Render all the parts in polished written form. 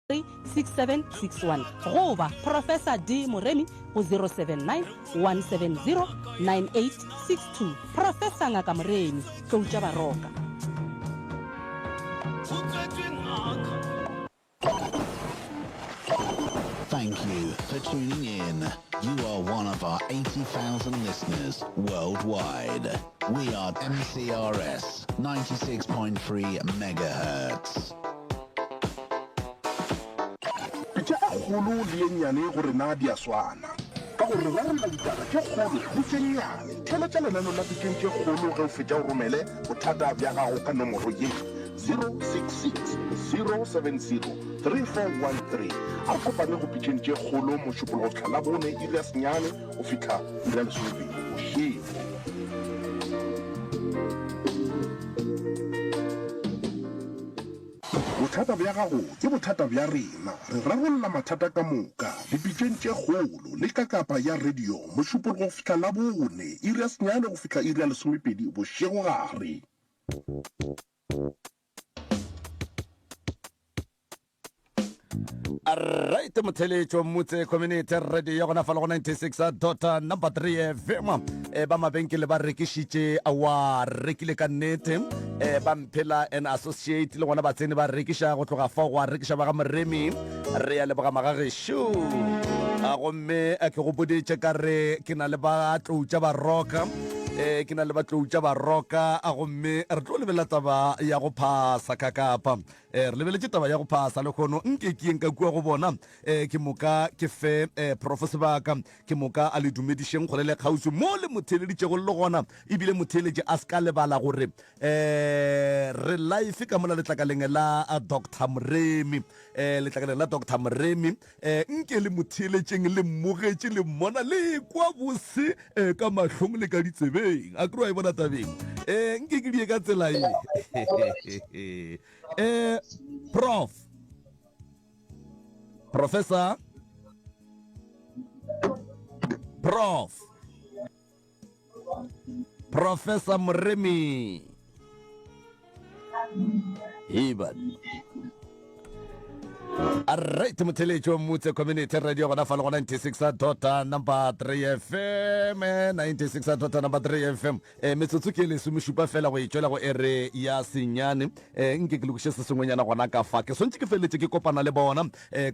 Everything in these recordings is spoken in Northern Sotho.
6761 goba Professor D Moremi go 079 170 9862. Professor Ngaka Moremi, Tlouta Baroka. Thank you for tuning in. You are one of our 80,000 listeners worldwide. We are MCRS 96.3 megahertz. Kgolo le nyane gore na dia swana ka gore ba rena ditaba ke kgolo le tsenyane thela tsa lenano la diteng ke kgolo ge o fetša o romele bothata bja gago ka nomoro ye 066 070 3413 a kopane go pitšeng tše kgolo mošupologo tlhala bone iri ya senyane o fitlha iri ya lesomepedi bošego bothata bja gago ke bothata bja rena re rarolla mathata ka moka dipitšeng tše kgolo le ka kapa ya radio mošupologo go fitlha la bone iri ya senyane go fitlha iri ya lesomepedi bošego gare. Right, Motelecho Mutse Community Radio gona fala go 96.3 FM ba mabenkele ba rekishitse awa rekile ka nnete ba mphela and associate le gona ba tsene ba rekisha go tloga fa go rekisha ba ga Moremi re ya le ba ga Magagesho a go mme a ke go boditse ka re ke na le ba Tlouta Baroka ke na le ba Tlouta Baroka a go mme re tlo lebela taba ya go phasa ka kapa re lebeletse taba ya go phasa le khono nke ke eng ka kua go bona ke moka ke fe professor baka ke moka a le dumedisheng go le kgausu mo le motheleditse go le gona ebile motheleditse a ska lebala gore re live ka mola letlakaleng la Dr. Moremi letlakaleng la Dr. Moremi nke le motheleditseng le mmogetse le mona le kwa bose ka mahlong le ka ditsebeng a kro a bona tabeng nke ke die ka tsela e Professor Moremi Iban Alright, Motelecho Mutse Community Radio gona fala go 96.3 FM 96.3 FM metsotso ke le sumishupa fela go itšwela go ere ya senyane nke ke lokishe se sengwenyana gona ka fa ke sontse ke feletse ke kopana le bona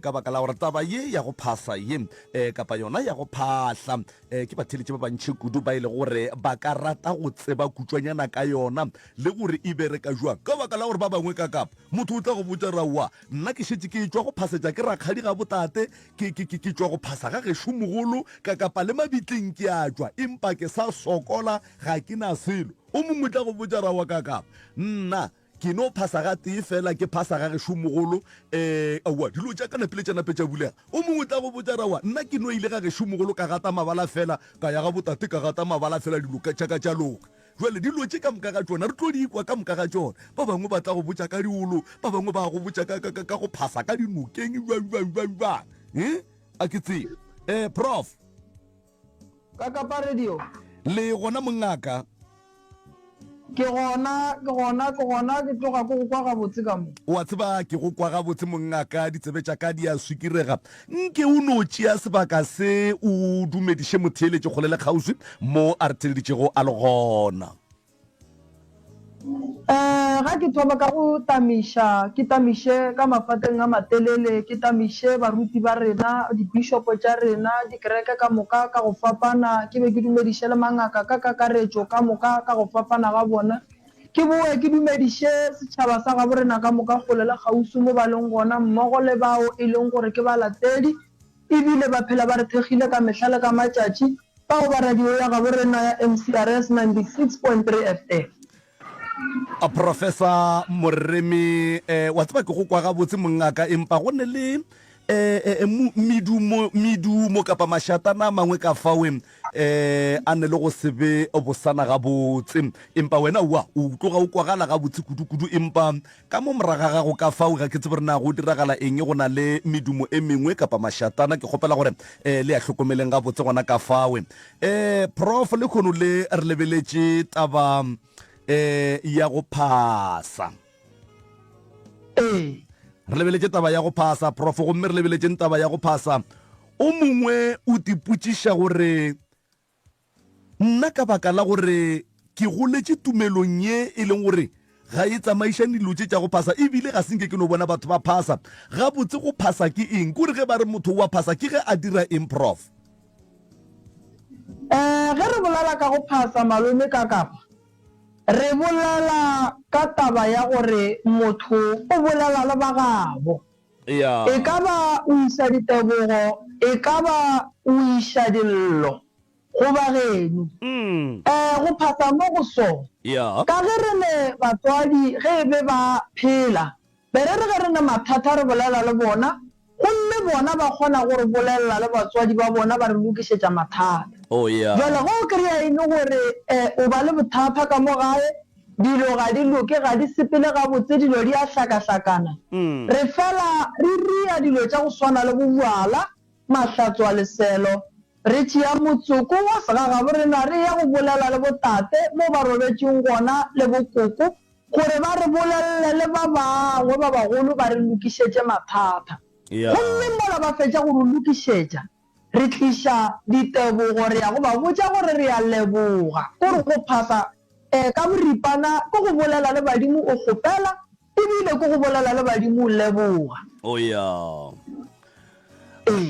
ka baka la gore taba ye ya go phasa ye kapa yona ya go phahla ke batheletše ba bantšhi kudu ba ile gore ba ka rata go tseba kutswanyana ka yona le gore e bereka jwang ka baka la gore ba bangwe ka kapa motho o tla go botsa rawa nna ke šetse ke tswa go phasetša ke rakgadi ga botate ke tswa go phasa ga gešo mogolo ka kapa le mabitleng ke a tswa empa ke sa sokola ga ke na selo o mongwe tla go botsa rawa ka kapa nna ke no phasa ga tee fela ke phasa ga gešo mogolo aowa dilo tša ka napeletša tša bulega o mongwe tla go botsa rawa nna ke no ile ga gešo mogolo ka gata mabala fela ka ya ga botate ka gata mabala fela dilo ka tšaka tša loka jwale dilo tše ka moka ga tšona re tlo di ikwa ka moka ga tšona ba bangwe ba tla go botsa ka diolo ba bangwe ba go botsa ka go phasa ka dinokeng jwang a ke tsebe prof ka kapa radio le gona mongaka ke gona ke tloga go kwa ga botse ka mo wa tseba ke go kwa ga botse mongaka ditsebe tša ka di a swikirega nke o no tšea sebaka se o dumediše motheletše go le kgauswi mo a re theleditšego a le gona ga ke thoba ka go tamiše ka mafateng a matelele ke tamiše baruti ba rena dibishopo tša rena dikereke ka moka ka go fapana ke be ke dumediše le mangaka ka kakaretšo ka moka ka go fapana ga bona ke boe ke dumediše setšhaba sa gabo rena ka moka kgole le kgausi mo ba leng gona mmogo le bao e leng gore ke balatedi ebile ba phela ba re thegile ka mehla le ka matšatši bao ba radio ya gabo rena ya MCRS 96.3 FM a Professor Moremi wa tseba ke go kwa ga botse mongaka empa go ne le medumo kapa mashatana mangwe ka fawe a ne le go sebe bosana ga botse empa wena wa o tloga o kwagala ga botse kudu empa ka mo moraga ga go ka fawe ga ke tsebe rena go diragala eng go na le medumo e mengwe kapa mashatana ke gopela gore le a hlokomeleng ga botse gona ka fawe prof le khono le re lebeletse taba ya go phasa re lebeletse taba ya go phasa prof gomme re lebeletse taba ya go phasa o mongwe o diputšiša gore nna ka baka la gore ke goletše tumelong ye e leng gore ga e tsamaišane dilo tše tša go phasa ebile ga senke ke no bona batho ba phasa gabotse go phasa ke eng kore ge ba re motho wa phasa ke ge a dira eng prof ge re bolela ka go phasa malome ka kapa re bolela ka taba ya gore motho o bolela le bagabo ya e ka ba o isa ditebogo e ka ba o iša dillo go bageno go phasa mo go sona ya ka ge re ne batswadi ge e be ba phela be re re ge re ne mathata re bolela le bona gomme bona ba kgona gore bolelela le batswadi ba bona ba re lokišetša mathata oh ya jale go o kry-a ene gore o ba le bothata ka mo gae dilo ga di loke ga di sepele gabotse dilo di a hlakahlakana re fela re ria dilo tša go swana le bobjala mahlatswa leselo re tšea motsoko wa segagabo rena re ya go bolela le botate mo ba robetšeng gona le bokoko gore ba re bolelele le ba bangwe ba bagolo ba re lokišetše mathata gomme mola ba fetša gore lokišetša re tliša ditebogo re ya go ba botša gore re a leboga gore go phasa ka boripana ko go bolela le badimo o kgopela ebile ko go bolela le badimo o leboga oh ya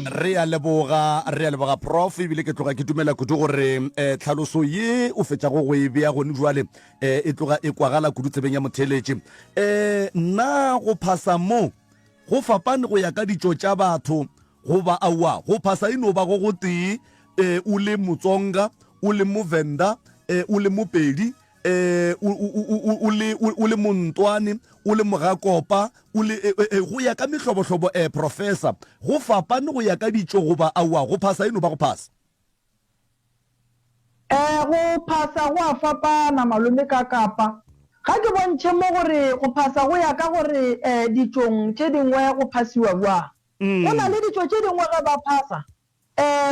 re a leboga prof ebile ke tloga ke dumela kudu gore tlhaloso ye o fetša go e bea gone jwale e tloga e kwagala kudu tsebeng ya motheletše nna go phasa mo go fapane go ya ka ditšo tša batho goba aowa go phasa e no ba go tee o le motsonga o le movenda o le mopedi o le montwane o le mogakopa go ya ka mehlobohlobo professor go fapane go ya ka ditšo goba aowa go phasa e no ba go phasa go phasa go a fapana malome ka kapa ga ke bontšhe mo gore go phasa go ya ka gore ditšong tše dingwe go phasiwa bjang go na le ditšo tše dingwe ge ba phasa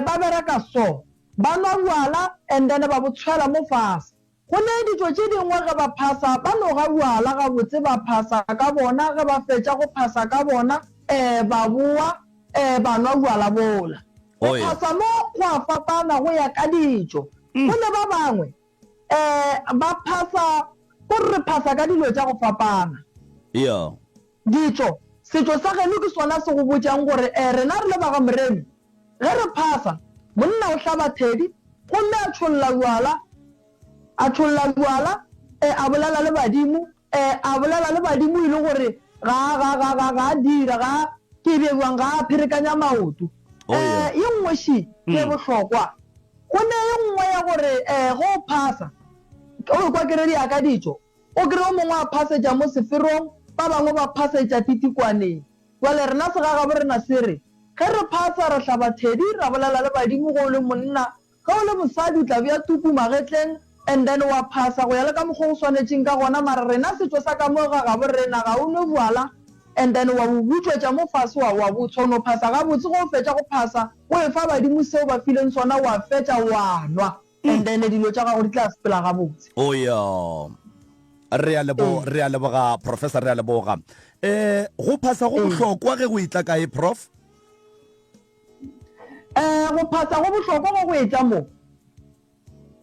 ba bereka so ba nwa bjala and then ba botshwela mo fase go ne ditšo tše dingwe ge ba phasa ba noga bjala gabotse ba phasa ka bona ge ba fetša go phasa ka bona ba boa ba nwa bjala bola go phasa mo go a fapana go ya ka ditšo go ne ba bangwe ba phasa gore re phasa ka dilo tša go fapana ditšo setšo sa geno ke sona se go botšang gore rena re le baga moremi ge re phasa monna o hlaba thedi gomme a tšholla bjala a bolela le badimo e le gore ga dira ga ke bjang ga a pherekanya maoto ye nngwe shi ke bohlokwa go ne ye nngwe ya gore go phasa o kwa ke re di aka ditšo o kry o mongwe a phasetša mo seferong ba bangwe ba phasetša titikwaneng jale rena segagabo rena se re ge re phasa re hlaba thedi ra bolela le badimo go le monna ge o le mosadi o tla bja tuku magetleng and then wa phasa go ya le ka mokgwa o swanetšeng ka gona mara rena setšo sa ka mo gagabo rena ga o nwe bjala and then wa bobutswetša mo fase wa botshwa o no phasa gabotse go o fetša go phasa o e fa badimo seo ba fileng sona wa fetša wa nwa and then dilo tša gago di tla sepela gabotse o ya re a leboga professor re a leboga go phasa go bohlokwa ge go itla kae prof go phasa go bohlokwa go go etša mo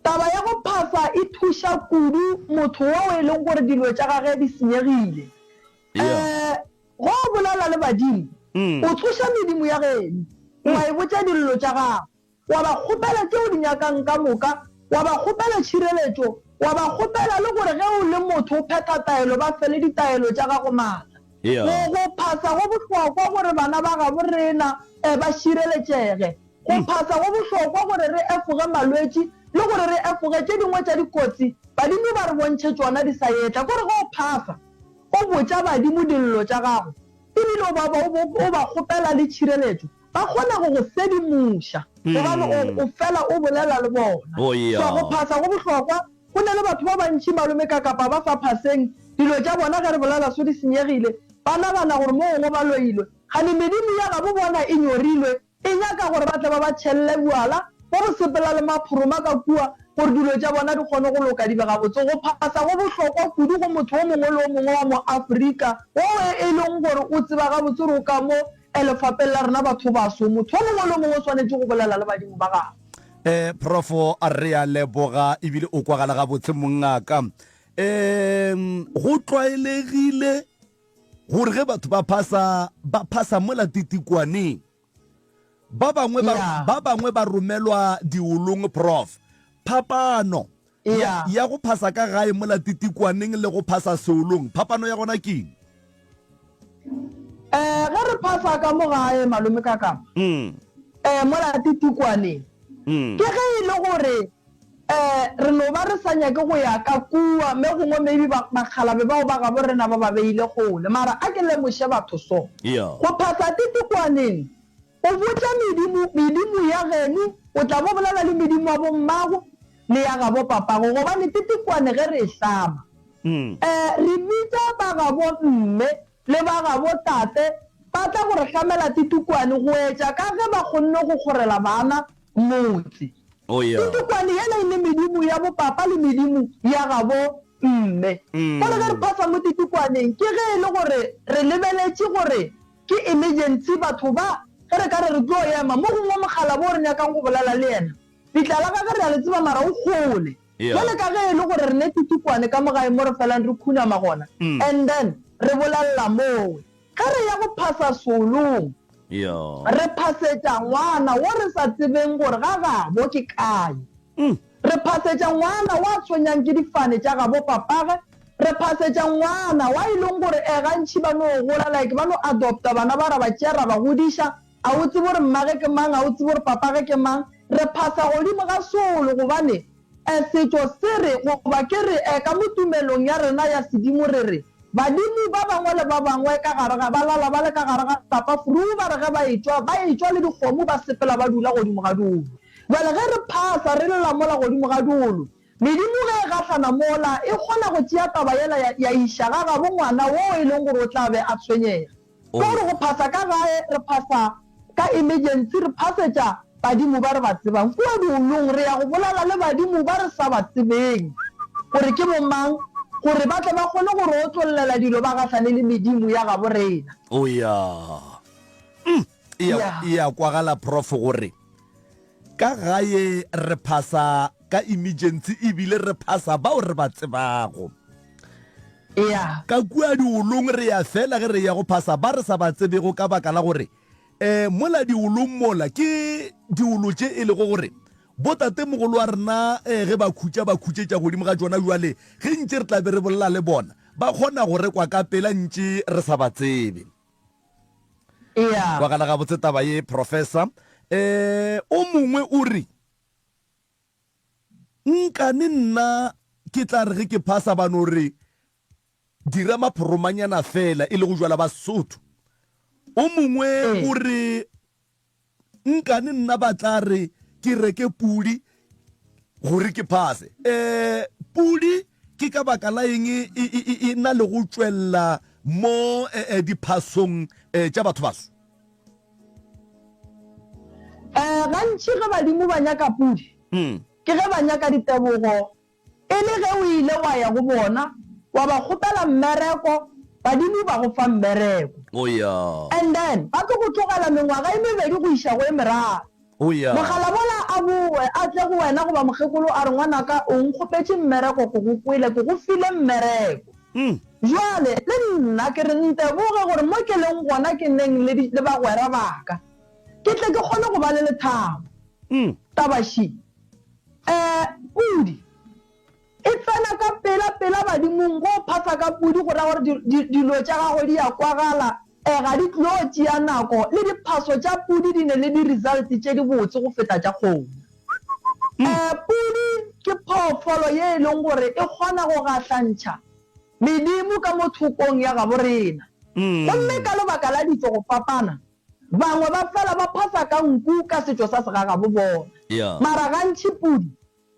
taba ya go phasa e thuša kudu motho wa o e leng gore dilo tša gage di senyegile go bolela le badimo o thuša medimo ya geno wa e botša dillo tša gago wa ba kgopela tšeo di nyakang ka moka wa ba kgopela tšhireletšo wa ba kgopela le gore ge o le motho o phetha taelo ba fele ditaelo tša gago maatla go phasa go bohlokwa gore bana ba gabo rena ba šireletšege go phasa go bohlokwa gore re efoge malwetši le gore re efoge tše dingwe tša dikotsi badimo ba re bontšhe tšona di sa etla kore go phasa o botša badimo dillo tša gago ebile o ba kgopela le tšhireletšo ba kgona go go sedimoša gobane o fela o bolela le bona so go phasa go bohlokwa go na le batho ba bantši malome ka kapa ba fa phaseng dilo tša bona ge re bolela so di senyegile ba nagana gore mo gongwe ba loilwe gane medimo ya gabo bona e nyorilwe e nyaka gore ba tla ba ba tšhelele bjala ba go sepela le maphoroma ka kua gore dilo tša bona di kgone go loka di be gabotse go phasa go bohlokwa kudu go motho o mongwe le o mongwe wa mo Afrika o e leng gore o tseba gabotse gore o ka mo lefapeng la rena batho baso motho o mongwe le o mongwe o tshwanetse go bolela le badimo ba gagwe profo a re a leboga ebile o kwagala gabotse mongaka go tlwaelegile gore ge batho ba phasa mo latitikwaneng ba bangwe ba romelwa diolong prof phapano ya go phasa ka gae mo latitikwaneng le go phasa seolong phapano ya gona keng ge re phasa ka mo gae malome kaka mo latitikwaneng ke ge e le gore re no ba re sa nyake go ya ka kua mme gongwe maybe bakgalabe bao ba gabo rena ba ba beile gole mara a ke lemoše batho so go phasa titikwaneng o botsa medimo ya geno o tla bo bolela le medimo wa bommago le ya gabo papago gobane titikwane ge re e hlama re bitsa ba gabo mme le ba gabo tate ba tla gore hlamela titikwane go etša ka ge ba kgonne go kgorela bana motse titikwane yela e le medimo ya bopapa le medimo ya gabo mme gore ge re phasa mo titikwaneng ke ge e le gore re lebeletše gore ke emergency batho ba ge re ka re re tlo ema mo gongwe mogala bo re nyakang go bolela le ena fitlhela ka ge re a le tseba mara o kgole jale ka ge e le gore re ne titikwane ka mogae mo re felang re khunama gona and then re bolelela mowe ge re ya go phasa solong re phasetša ngwana wo re sa tsebeng gore ga gabo ke kae re phasetša ngwana wa tshwenyang ke difane tša gabo papage re phasetša ngwana wa e leng gore gantšhi ba no gola like ba no adopta bana ba ra ba tšea ba godiša a o tsebe gore mmage ke mang a o tsebe gore papage ke mang re phasa godimo ga solo gobane setšo se re goba ke re ka mo tumelong ya rena ya sedimo re re badimo ba bangwe le ba bangwe ka gare ga ba lala ba le ka gare ga tapa furu ba re ge ba etšwa le dikgomo ba sepela ba dula godimo ga dolo jale ge re phasa re lela mola godimo ga dolo medimo ge e gatlhana mola e kgona go tšea taba yela ya iša ga gabo ngwana wo e leng gore o tla be a tshwenyega ke gore go phasa ka gae re phasa ka emergency re phasetša badimo ba re ba tsebang kua diolong re ya go bolela le badimo ba re sa ba tsebeng gore ke bomang gore ba tle ba kgone gore o tlololela dilo ba gatlhane le medimo ya gabo rena ya kwagala prof gore ka gae re phasa ka emergency ebile re phasa bao re ba tsebago ka kua diolong re ya fela ge re ya go phasa ba re sa ba tsebego ka baka la gore mola diolong mola ke diolo tše e lego gore botate mogolo wa rena ge ba khutsetša godimo ga tsona jwale ge ntše re tla be re bolela le bona ba kgona go rekwa ka pela ntše re sa ba tsebe kwagala gabotse taba ye professor o mongwe o re nkane nna ke tla re ge ke phasa bano re dira maphoromanyana fela e le go jwala basotho o mongwe o re nkane nna ba tla re ke reke pudi gore ke phase pudi ke ka baka la eng e na le go tšwella mo diphasong tša batho baso gantši ge badimo ba nyaka pudi ke ge ba nyaka ditebogo e le ge o ile wa ya go bona wa ba kgopela mmereko badimo ba go fa mmereko and then ba tlo go tlogela mengwaga e mebedi go iša go e meraro mogala bola a bowe a tle go wena goba mokgekolo a re ngwanaka o nkgopetse mmereko ko go kwele ko go file mmereko jwale le nna ke re nteboge gore mo ke leng gona ke neng le bagwera baka ke tle ke kgone go ba le lethabo tabashi pudi e tsena ka pela badimong go phasa ka pudi go ra gore dilo tša gago di ya kwagala ga di tlo tšea nako le diphaso tša pudi di ne le di-result tše di botse go feta tša kgomo pudi ke phoofolo ye e leng gore e kgona go gatlantšha medimo ka mo thokong ya gabo rena gomme ka lebaka la ditso go fapana bangwe ba fela ba phasa ka nku ka setšo sa segagabo bona mara gantšhi pudi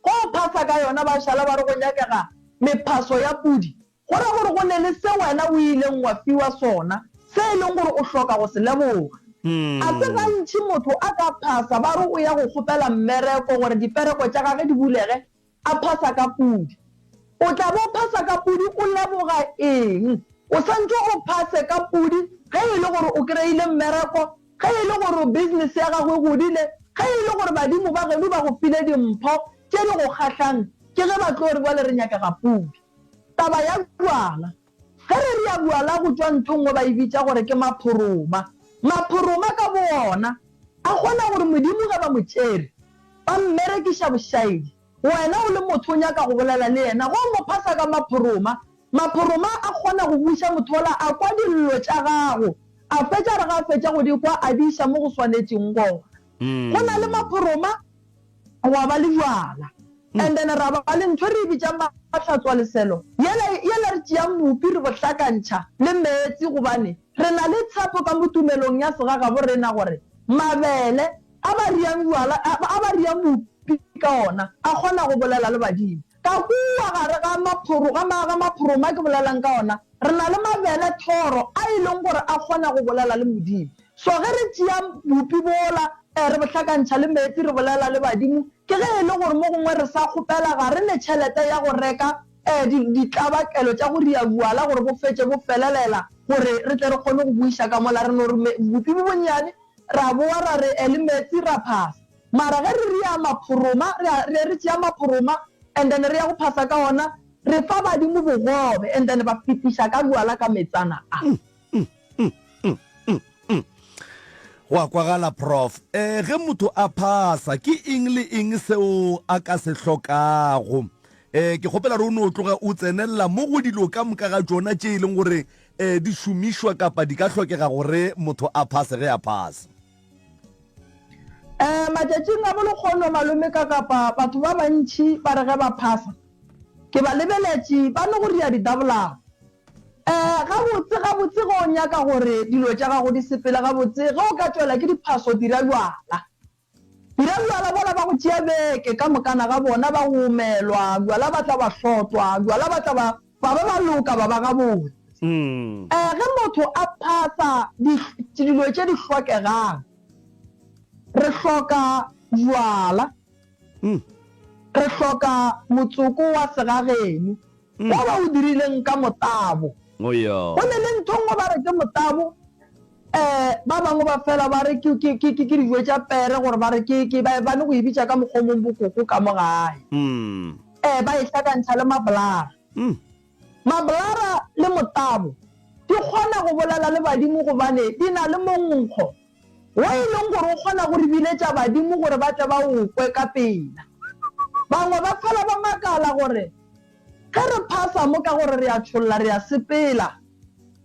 go phasa ka yona ba šala ba re go nyakega mephaso ya pudi go ra gore go ne le se wena o ileng wa fiwa sona se e leng gore o hloka go se leboga a se gantšhi motho a ka phasa ba re o ya go kgopela mmereko gore dipereko tša gage di bulege a phasa ka pudi o tla bo phasa ka pudi o leboga eng o santse o phase ka pudi ge e le gore o kry-ile mmereko ge e le gore business ya gagwe godile ge e le gore badimo ba geno ba go file dimpho tse di go kgatlhang ke ge ba tlo re bale re nyaka ga pudi taba ya bjala ge re re ya bjala go tswa nthongwe ba e bitsa gore ke maphoroma ka bona a kgona gore modimo ge ba mo tšere ba mmerekiša bošaedi wena o le motho o nyaka go bolela le yena go mo phasa ka maphoroma a kgona go buša motho ola a kwa dillo tša gago a fetša re ga a fetša go di kwa a di iša mo go swanetšeng gona go na le maphoroma wa ba le jwala and then ra ba le ntho re bitša mahlatswa leselo yela re tšeang mopi re bohlakantšha le metsi gobane re na le tshepo ka motumelong ya segaga bo rena gore mabele a ba riang mopi ka ona a kgona go bolela le badimo ka kua gare ga maphoroma ke bolelang ka ona re na le mabele thoro a e leng gore a kgona go bolela le modimo so ge re tšea mopi bola re bohlakantšha le metsi re bolela le badimo ke ge e le gore mo gongwe re sa kgopela ga re ne tšhelete ya go reka ditlabakelo tša go ria buala gore bo fetše bo felelela gore re tle re kgone go buiša ka mola re no re bopi bo bonnyane ra boa ra re le metsi ra phasa mara ge re ria maphoroma re tšea maphoroma and then re ya go phasa ka ona re fa badimo bogobe and then ba fetiša ka buala ka metsana a wa kwagala prof ge motho a phasa ke eng le eng seo a ka se hlokago ke kgopela re o ne o tloga o tsenelela mo go dilo ka moka ga tsona tše e leng gore di šomišwa kapa di ka hlokega gore motho a phase ge a phasa matšatšing a bolekgono malome ka kapa batho ba bantšhi ba re ge ba phasa ke ba lebeletše ba ne go ria ditabolago gabotse ge o nyaka gore dilo tša gago di sepele gabotse ge o ka tswela ke diphaso dira jwala bola ba go tšea beke ka mokana ga bona ba go umelwa jwala ba tla ba hlotwa jwala ba tla ba ba loka ba ba gabotse ge motho a phasa dilo tše di hlokegang re hloka jwala re hloka motsoko wa segageno wa ba o dirileng ka motabo go ne le nthongwe ba re ke motabo ba bangwe ba fela ba re ke dijo tša pere gore ba re ba ne go e bitša ka mokgomong bokoko ka mo gae ba e hlakantšha le mabolara le motabo di kgona go bolela le badimo gobane di na le monkgo wa e leng gore o kgona go re biletša badimo gore ba tle ba o kwe ka pela bangwe ba fela ba makala gore ge re phasa mo ka gore re a tšholola re a sepela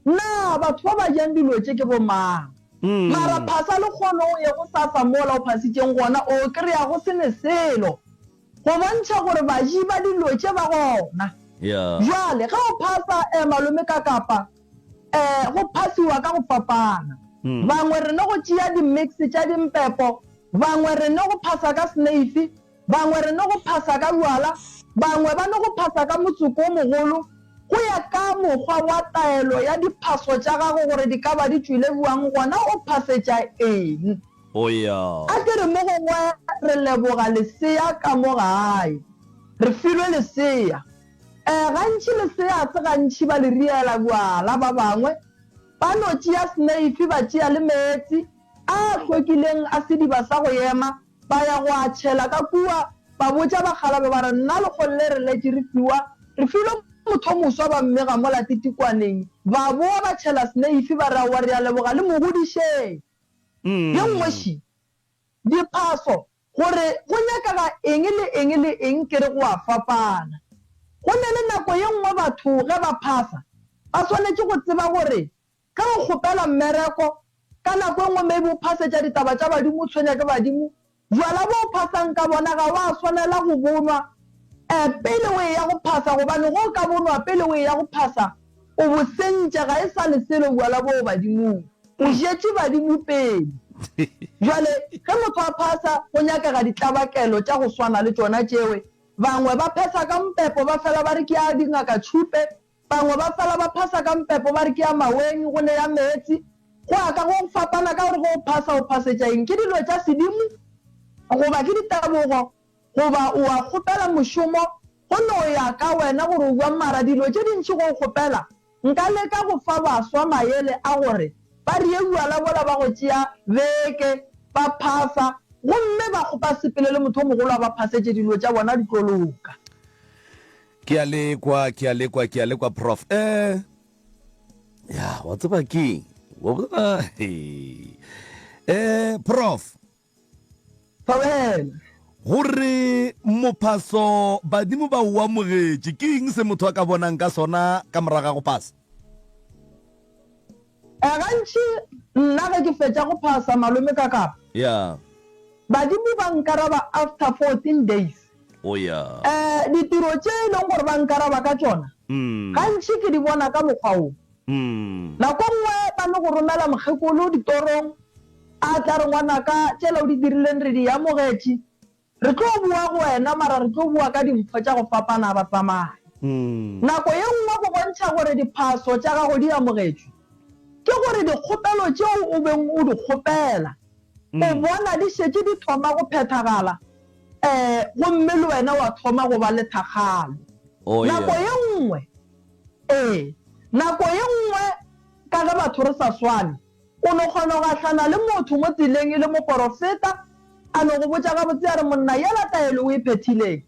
na batho ba ba jang dilo tše ke bomang mara phasa le kgone o ye go sasa mola o phasitšeng gona o kry-a go sene selo go bontšha gore baji ba dilo tše ba gona jale ge o phasa malome ka kapa go phasiwa ka go fapana bangwe re ne go tšea di-mix tša dimpepo bangwe re ne go phasa ka snaife bangwe re ne go phasa ka jwala bangwe ba ne go phasa ka motsoko o mogolo go ya ka mokgwa wa taelo ya diphaso tša gago gore di ka ba di tswile buang gona o phasetša eng a ke re mo gongwe re leboga lesea ka mo gae re filwe lesea gantši lesea se gantši ba le riela jwala ba bangwe ba no tšea snaife ba tšea le metsi a hlwekileng a sediba sa go ema ba ya go a tšhela ka kua ba botša bagalabe ba re nna lekgole re letše re fiwa re filwe motho moswa ba mmega mo latitikwaneng ba boa ba tšhela snaife ba re wa re a leboga le mogodišeng ye nngweši diphaso gore go nyakaga eng le eng le eng ke re go a fapana go ne le nako ye nngwe batho ge ba phasa ba swanetše go tseba gore ka go kgopela mmereko ka nako e nngwe maybe o phasetša ditaba tša badimo o tshwenya ke badimo jwala bo o phasang ka bona ga wa swanela go bonwa pele o e ya go phasa gobane go ka bonwa pele o e ya go phasa o bo sentše ga e sa le selo jwala bo o badimong o jetše badimo pele jwale ge motho a phasa go nyakega ditlabakelo tša go swana le tsona tšewe bangwe ba phasa ka mpepo ba fela ba re ke a dingaka tšhupe bangwe ba fela ba phasa ka mpepo ba re ke ya maweng go ne ya metsi go aka go fapana ka gore go phasa o phasetša eng ke dilo tša sedimo goba ke ditabogo goba o a kgopela mošomo go no ya ka wena gore o bua mara dilo tše dintšhi go kgopela nka leka go fa baswa maele a gore ba rieuwa la bola ba go tšea beke ba phasa gomme ba kgopa sepele le motho o mogolo a ba phasetse dilo tša bona di tloloka. ke a lekwa prof ya wa tseba ke prof Pawela gore mophaso badimo ba o amogetše ke eng se motho a ka bonang ka sona ka moraga go phasa? gantši nna ge ke fetša go phasa malome ka kapa ya badimo ba nkaraba after 14 days. ya ditiro tše e leng gore ba nkaraba ka tšona gantši ke di bona ka mokgwa o nako nngwe ba no go romela mokgekolo ditorong a tla re ngwanaka tšela o di dirileng re di amogetše re tlo bua go wena mara re tlo bua ka dimpho tša go fapana ba tsamaya nako ye nngwe go bontšha gore diphaso tša gago di amogetšwe ke gore dikgopelo tšeo o beng o di kgopela o bona di šetše di thoma go phethagala gomme le wena wa thoma go ba le thakgalo nako ye nngwe ka ge batho re sa swane o no kgona go gahlana le motho mo tseleng e le moporofeta a no go botša gabotse a re monna yela taelo o e phethileng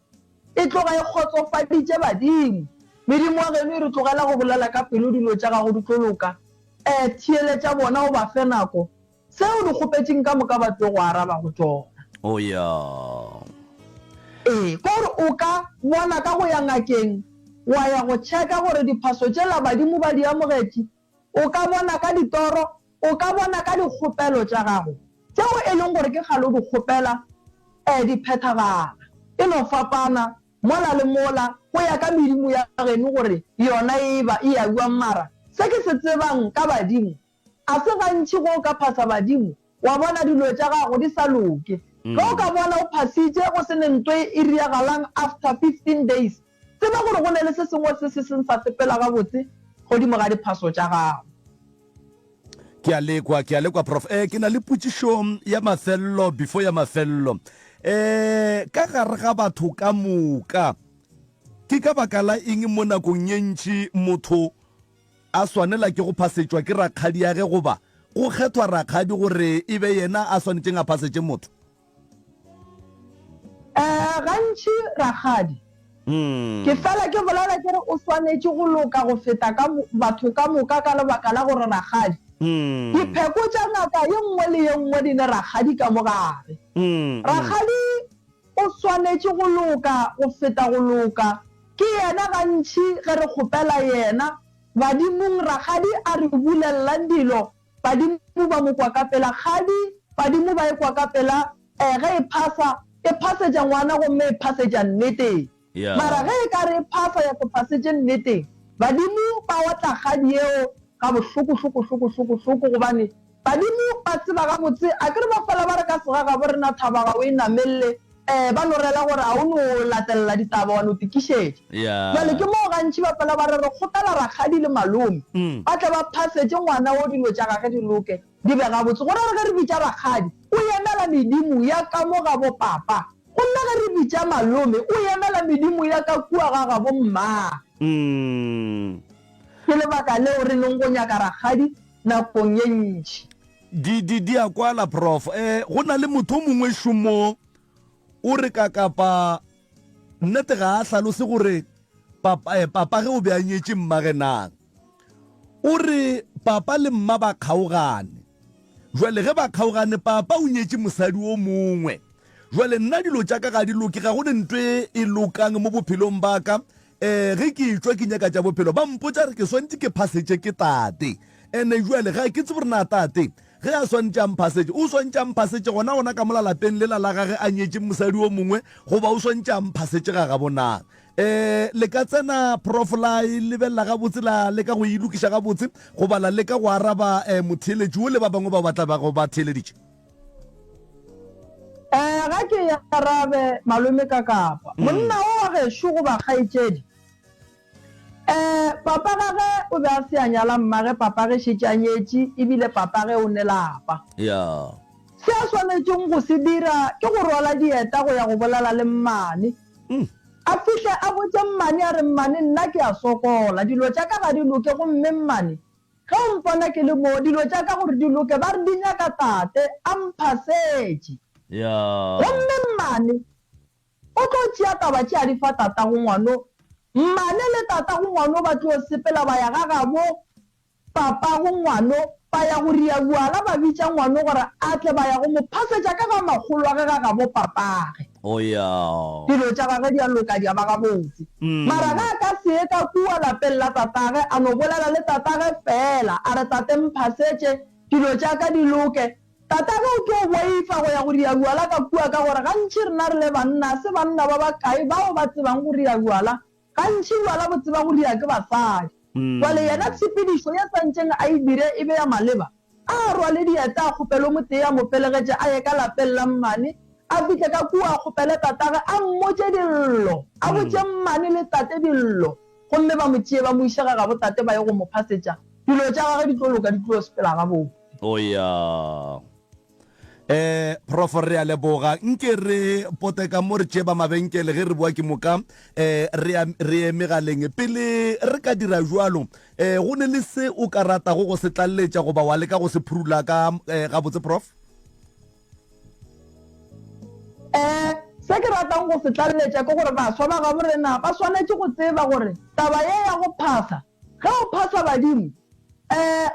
e tloga e kgotsofaditše badimo medimo wa geno e re tlogela go bolela ka pelo dilo tša gago di tloloka thieletša bona o ba fe nako seo di kgopetseng ka moka ba tlo go araba go tsona kore o ka bona ka go ya ngakeng wa ya go tšheka gore diphaso tšela badimo ba di amogetše o ka bona ka ditoro o ka bona ka dikgopelo tša gago tšeo e leng gore ke kgale o di kgopela di phethagala e no fapana mola le mola go ya ka medimo ya geno gore yona e a bua mara se ke se tsebang ka badimo a se gantši go ka phasa badimo wa bona dilo tša gago di sa loke ge o ka bona o phasitše go se ne ntwe e riagalang after 15 days tseba gore go ne le se sengwe se se seng sa sepela gabotse godimo ga diphaso tša gago. ke a lekwa prof ke na le putsišo ya mafelelo before ya mafelelo ka gare ga batho ka moka ke ka baka la eng mo nakong ye ntši motho a swanela ke go phasetšwa ke rakgadi ya ge goba go kgethwa rakgadi gore e be yena a swanetseng a phasetše motho? gantši rakgadi ke fela ke bolela ke re o swanetše go loka go feta ka batho ka moka ka lebaka la gore rakgadi dipheko tša ngaka ye nngwe le ye nngwe di ne rakgadi ka mo gare rakgadi o swanetše go loka go feta go loka ke yena gantši ge re kgopela yena badimong rakgadi a re bulelelang dilo badimo ba mo kwa ka pela kgadi badimo ba e kwa ka pela ge e phasetša ngwana gomme e phasetša nneteng mara ge e ka re e phasa ya go phasetše nneteng badimo ba watla kgadi eo ka bohloko gobane badimo ba tseba gabotse a ke re ba fela ba re ka sega ga bo rena thabaga o e namelele ba no rela gore a o no latelela ditaba wa no tikišetše jale ke moo gantši ba fela ba re re kgopela rakgadi le malome ba tla ba phasetše ngwana o dilo tša gage di loke di be gabotse gore re ge re bitša rakgadi o emela medimo ya ka mo ga bo papa gonna ge re bitša malome o emela medimo ya ka kua ga ga bo mma ke lebaka leo re leng go nyaka rakgadi nakong ye ntši di a kwala prof go na le motho mongwe šomo o re ka kapa nnete ga a hlalose gore papa ge o be a nyetše mmagenang o re papa le mma ba kgaogane jwale ge ba kgaogane papa o nyetše mosadi o mongwe jwale nna dilo tša ka ga di loke ga go ne ntwe e lokang mo bophelong ba ka ge ke tšwa ke nyaka tša bophelo ba mpotša re ke swantse ke phasetše ke tate ene jwale ga ke tse gore na tate ge a swantse a mphasetše o swantse a mphasetše gona ka mola lapeng lela la gage a nyetše mosadi o mongwe goba o swantse a mphasetše ga gabonang le ka tsena prof la e lebelela gabotse la le ka go ilokiša gabotse goba la le ka go araba motheeletši o le ba bangwe ba batla ba go ba theeleditše? ga ke ya arabe malome ka kapa monna o wa gešo goba kgaetšedi papa gage o be a se a nyala mmage papa ge šetše a nyetše ebile papa ge o ne lapa se a swanetseng go se dira ke go rwala dieta go ya go bolela le mmane a fihle a botse mmane a re mmane nna ke a sokola dilo tša ka ga di loke gomme mmane ga o mpona ke le mo dilo tša ka gore di loke ba re di nyaka tate a mphasetše gomme mmane o tlo tšea taba tše a di fa tata go ngwano mmane le tata go ngwano ba tlo sepela ba ya ga gabo papa go ngwano ba ya go ria buala ba bitša ngwano gore a tle ba ya go mo phasetša ka ga magolo a ge ga gabo papage dilo tša gage di a loka di a ba gabotse mara ga ka see ka kua lapeng la tatage a no bolela le tatage fela a re tate mphasetše dilo tša ka di loke tatage o tlo boifa go ya go ria buala ka kua ka gore gantši rena re le banna se banna ba bakae bao ba tsebang go ria buala gantši buala bo tseba go ria ke basadi wale yena tshepedišo ya santšeng a e dire e be ya maleba a rwale dieta a kgopelo motee a mo pelegetše a ye ka lapeng la mmane a fihle ka kua a kgopele tatage a mmotse dillo a botse mmane le tate dillo gomme ba mo tšee ba mo išega gabo tate ba ye go mo phasetša dilo tša gage di tlo loka di tlo sepela gabotse prof re a leboga nke re poteka mo re tšeba mabenkele ge re bua ke moka re emegaleng pele re ka dira jwalo go ne le se o ka ratago go se tlaletša goba wa leka go se phurula ka gabotse prof se ke ratang go se tlaletša ke gore baswa ba gabo rena ba swanetše go tseba gore taba ye ya go phasa ge o phasa badimo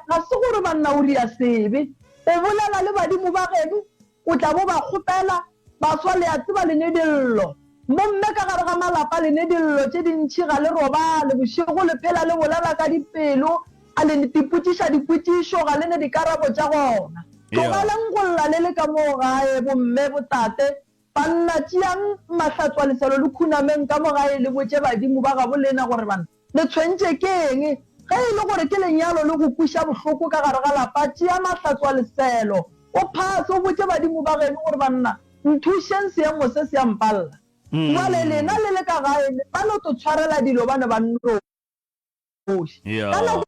ga se gore banna o ria sebe o bolela le badimo ba geno o tla bo ba kgopela baswa le a tseba le ne dillo momme ka gare ga malapa le ne dillo tše dintšhi ga le robale bošego le phela le bolela ka dipelo a le dipotšiša dipotšišo ga le ne dikarabo tša gona tlogaleng go lla le le ka moo gae bomme botate banna tšeang mahlatswa leselo le khunameng ka mo gae le botše badimo ba gabo lena gore bana le tshwentše ke eng ge e le gore ke lenyalo le go kweša bohloko ka gare ga lapa tšea mahlatswa leselo o phase o botše badimo ba geno gore banna nthušeng seemo se se yampalla jale lena le le ka gae ba no to tshwarela dilo ba ne ba nnoši ka nako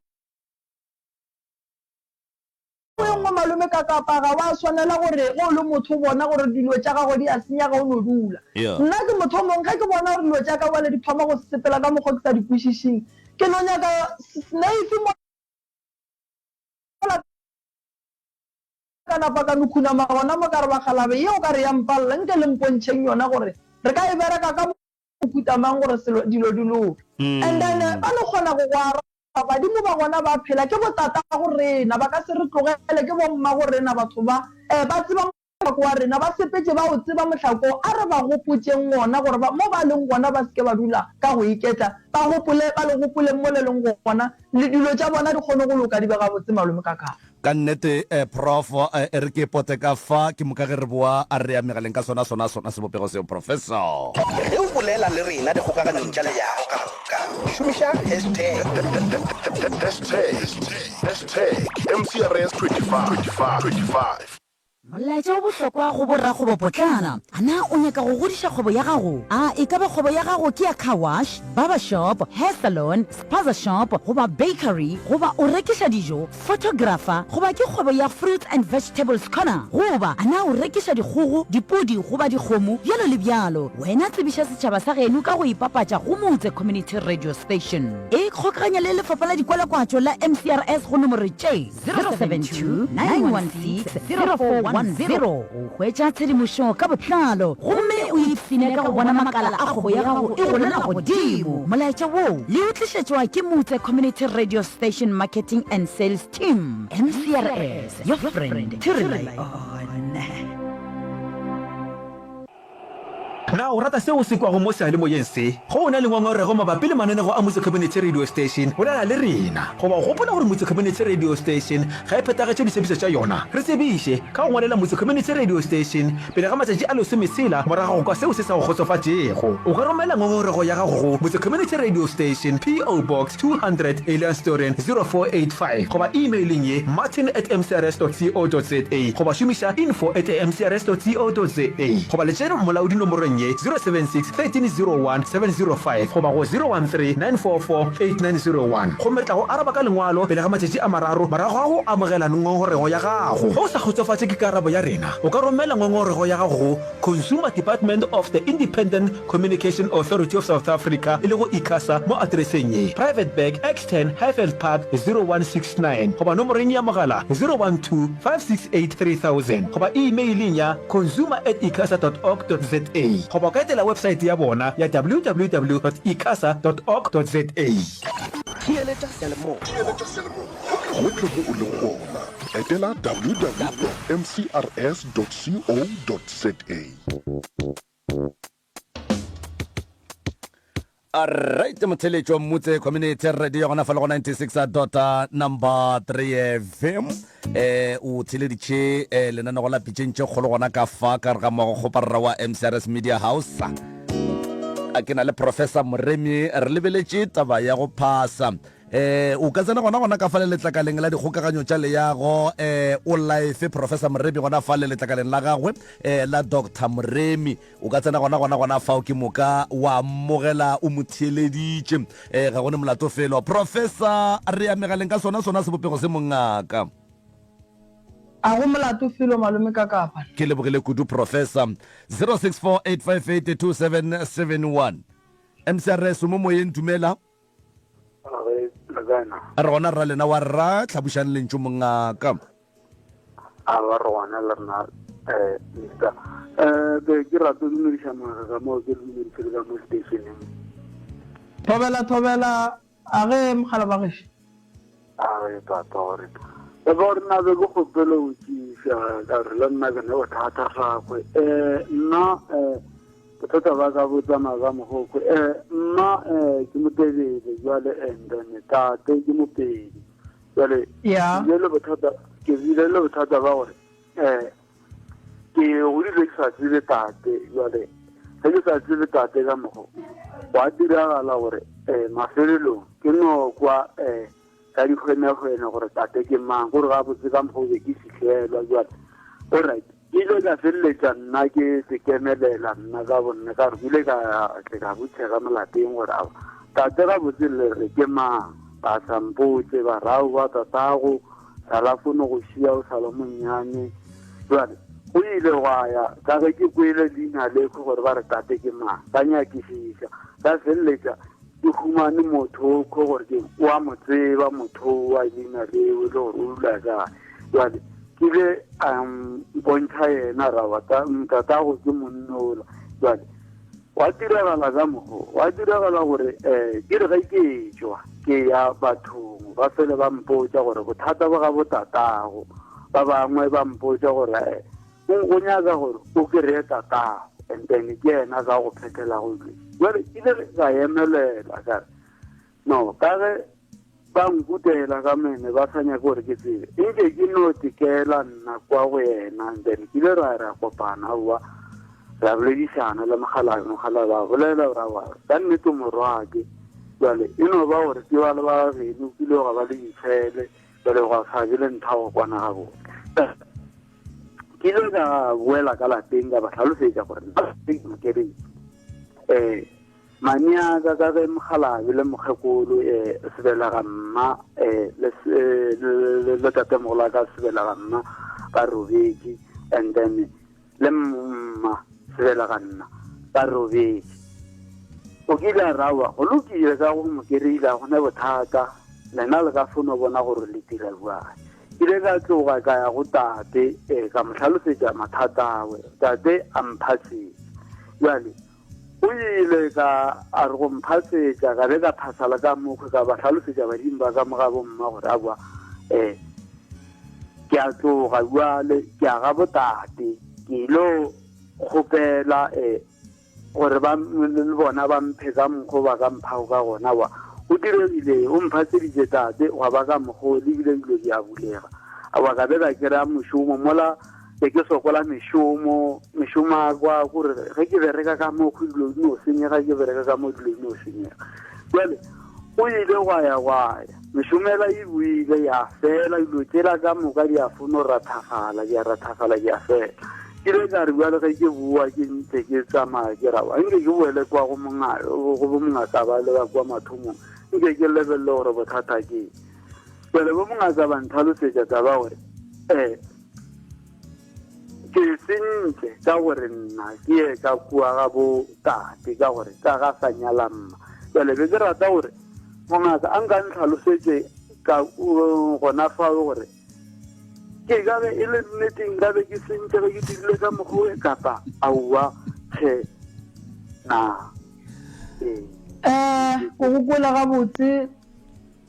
engwe malome ka kapaga wa swanela gore go le motho o bona gore dilo tša gago di a senyaga o no dula nna ke motho o mongwe ge ke bona gore dilo tša ka bale di thoma go sepela ka mokgwa ke sa dikwešišing ke no nyaka snaife mo ka napa ka nokhunama gona mo ka re bagalabe yeo ka re ya mpalela nke le mpontšheng yona gore re ka e bereka ka mokutamang gore dilo di loke and then ba no kgona go gwara badimo ba gona ba phela ke botata go rena ba ka se re tlogele ke bomma go rena batho ba tseba mohlako wa rena ba sepetse ba o tseba mohlako a re ba gopotšeng gona gore mo ba leng gona ba seke ba dula ka go iketla ba le gopoleng mo le leng gona le dilo tša bona di kgone go loka di be gabotse malome ka kang ka nnete prof re ke poteka fa ke moka ge re boa a re amegaleng ka sona sebopego seo professor ge o bolela le rena dikgokaganyong tša leyago ka moka šomiša hashtag MCRS 25 molaetša o bohlokwa go borrakgobo potlana a na o nyaka go godiša kgwebo ya gago a e ka ba kgwebo ya gago ke ya car wash barber shop hair salon spaza shop goba bakery goba o rekiša dijo photographer goba ke kgwebo ya fruits and vegetables corner goba a na o rekiša dikgogo dipodi goba dikgomo bjalo le bjalo wena tsebiša setšhaba sa geno ka go ipapatša go motse community radio station e kgokaganya le lefapha la dikwalakwatšo la MCRS go nomoro tše 072 916 0410 o hwetša tshedimošo ka botlalo gomme o ipsene ka go bona makala a kgogo ya gago e golela godimo molaetša woo le o tlišetšwa ke motse community radio station marketing and sales team MCRS, your friend to rely on. na o rata seo se kwago mo sealemoyeng se go o na le ngongorego mabapi le mananego a motse community radio station o nana le rena goba gopola gore motse community radio station ga e phetagetše ditshepetšo tša yona re tsebiše ka go ngwalela motse community radio station pele ga matšatši a lesomesela morago kwa seo se sa go kgotsofatšego o ka romela ngongorego ya gago go motse community radio station PO Box 200 Alianstorian 0485 goba emailing ye martin@mcrs.co.za goba šomiša info@mcrs.co.za goba letšena molaodi nomorong ye ye 076 1301 705 goba go 013 944 8901 go metla go araba ka lengwalo pele ga matšatši a mararo morago ga go amogela ngongorego ya gago go sa kgotsofatse ke karabo ya rena o ka romela ngongorego ya gago go Consumer Department of the Independent Communication Authority of South Africa e le go ICASA mo adreseng ye Private Bag X10 Highveld Park 0169 goba nomoreng ya mogala 012 568 3000 goba emaileng ya consumer@icasa.org.za goba ka etela website ya bona ya www.icasa.org.za theeletša selemoa go tle mo o leng gona etela www.mcrs.co.za. alright motheletši wa mmutse community radio gona fa le go 96.3 FM o theleditše lenanego la pitšentše kgolo gona ka fa ka re ga mogo goparra wa MCRS Media House a ke na le Professor Moremi re lebeletše taba ya go phasa o ka tsena gona ka fa le letlakaleng la dikgokaganyo tša leago o life Professor Moremi gona fa le letlakaleng la gagwe la Dr. Moremi o ka tsena gona fao ke moka wa mmogela o motheeleditše ga gone molato felo Professor re ya megaleng ka sona sebopego se mongaka a go molato felo malome ka kapa ke lebogile kudu Professor 0648582771 MCRS mo moyeng dumela a re gona rra lena wa rra tlhabušane lentšo mongaka a ba re gona le rena mister ke rato dumediša maga ka moo ke dumedisele ka mo stationeng thobela a ge mogala ba gešo a ge tata gore e ba gore nna be ke kgopele go tšiša ka re le nna ke ne bothata gagwe nna bothata ba ka botsama ka mogokwe nna ke motebele jale endane tate ke mopedi jale ke bile le bothata ba gore ke godile ke sa tsebe tate jale ge ke sa tsebe tate ka mogo wa diragala gore mafelelong ke no kwa ka dikgwenekgwene gore tate ke mang gore ga botse ka mogo be ke fitlhelwa jale alright ile ka feleletša nna ke sekemelela nna ka bonne ka re ile ka botšhega molateng gore a tate ga botse le re ke mang ba sampotse barao ba tatago salafone go šia o sala monnyane jale go ile gwa ya ka ge ke kwele leina lekgo gore ba re tate ke mang ka nyakišiša ka feleletša ke humane motho ko gore ke wa motseba motho wa leina leo le gore o dula kae jale ke be bontšha yena tatago ke monnola jale wa diragala ka mogo wa diragala gore ke re ge ke tšwa ke ya bathong ba fele ba mpotša gore bothata ba ga botatago ba bangwe ba mpotša gore go nyaka gore o kry-e tatago and then ke yena ka go phethela go ile jale ile ka emelela kare no ka ge ba nkutela ka mene ba sa nyaka gore ke tsebe nke ke no tikela nna kwa go yena then ke ile ra kopana wa ra boledišana le mogala ba bolela ra wa ka nnete morwake jale e no ba gore ke ba le ba babedi o kile ga ba le ditšhele jale go sa je le ntha go kwana ga bone ke ile ka boela ka lapeng ka ba tlhalosetša gore makereng maniaka ka ge mogalabe le mokgekolo sebelaga mma le tatemogola ka sebelaga mma ka robetše and then le mma sebelaga nna ka robetše o kile a rawa go lokile ka go mokereile a gone bothata lena le ka fono bona gore le dira buae ile ka tloga ka ya go tate ka mo tlhalosetša mathata awe tate a mphasetse jale o ile ka a re go mphasetša ka be ka phasala ka mokgwe ka ba tlhalosetša badimo ba ka moga bomma gore a boa ke a tloga jale ke a ga botate ke ilo kgopela gore le bona ba mphe ka mokgwa ba ka mphago ka gona wa o diregile o mphaseditše tate wa ba ka mokgwa le bile dilo di a bulega a wa ka be ka kry-a mošomo mola ke sokola mešomo akwa gore ge ke bereka ka mokgwa dilo di no senyega ke bereka ka mo dilo di no senyega jale o ile gwa ya mešomela e buile ya fela dilo tsela ka moka di a fono rathagala ke a fela ke le ka re bjale ge ke bua ke ntse ke tsamaya ke raba nke ke boele kwa go mongaka ba le ba kwa mathomong nke ke lebelele gore bothata ke pele bo mongaka ba ntlhalosetša taba gore ke sentle ka gore nna ke ye ka kua ga bo tate ka gore ka ga sa nyala mma pele be ke rata gore mongaka a nka ntlhalosetse ka gona fao gore ke gabe e le nneteng gabe ke sentse ge ke dirile ka mokgwa e kapa aowa ge na go gokola gabotse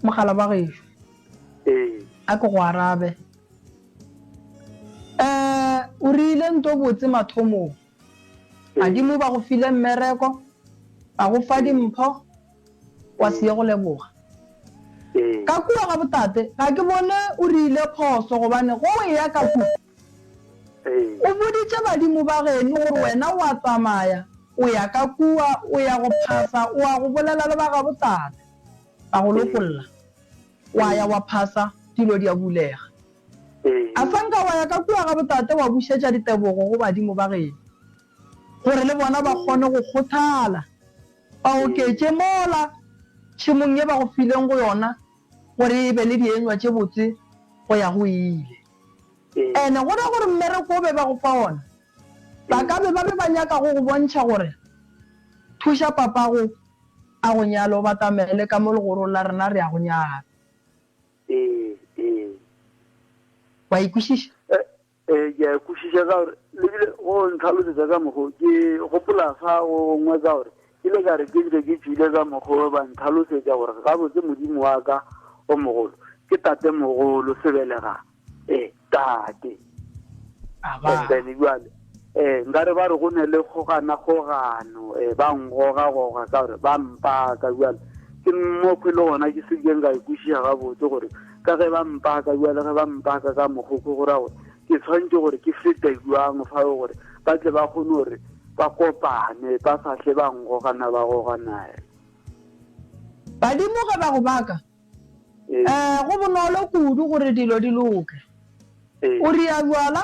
mogala ba gešo a ke go arabe o rile nto botse mathomong badimo ba go file mmereko ba go fa dimpho wa se ye go leboga ka kua ga botate ga ke bone o rile phoso gobane go o ya ka kua o boditše badimo ba geno gore wena wa tsamaya o ya ka kua o ya go phasa o a go bolela le ba ga botate ba go lokolola wa ya wa phasa dilo di a bulega a fanka wa ya ka kua ga botate wa bušetša ditebogo go badimo ba geno gore le bona ba kgone go kgothala ba oketše mola tšhemong ye ba go fileng go yona gore e be le dienywa tše botse go ya go ile ene go na gore mmereko o be ba go fa ona ba ka be ba be ba nyaka go bontšha gore thuša papago a go nyala o batamele ka mo legorong la rena re ya go nyala wa ikwešiša ke a ikwešiša ka gore lebile go ntlhalosetša ka mokgwa ke gopola fa gongwe ka gore ke le ka re ke bile ke tšile ka mokgwa ba ntlhalosetša gore gabotse modimo wa ka o mogolo ke tate mogolo sebelega tate then jale nkare ba re go ne le kgogano ba ngoga ka gore ba mpaka jale ke mmokhwe le gona ke sekeng ka ikwešiša gabotse gore ka ge ba mpaka jale ge ba mpaka ka mokgoko gore gore ke tshwantse gore ke fete jwang fa gore ba tle ba kgone gore ba kopane ba sa hle ba ngogana ba goganae badimo ge ba go baka go bonolo kudu gore dilo di loke o ria jwala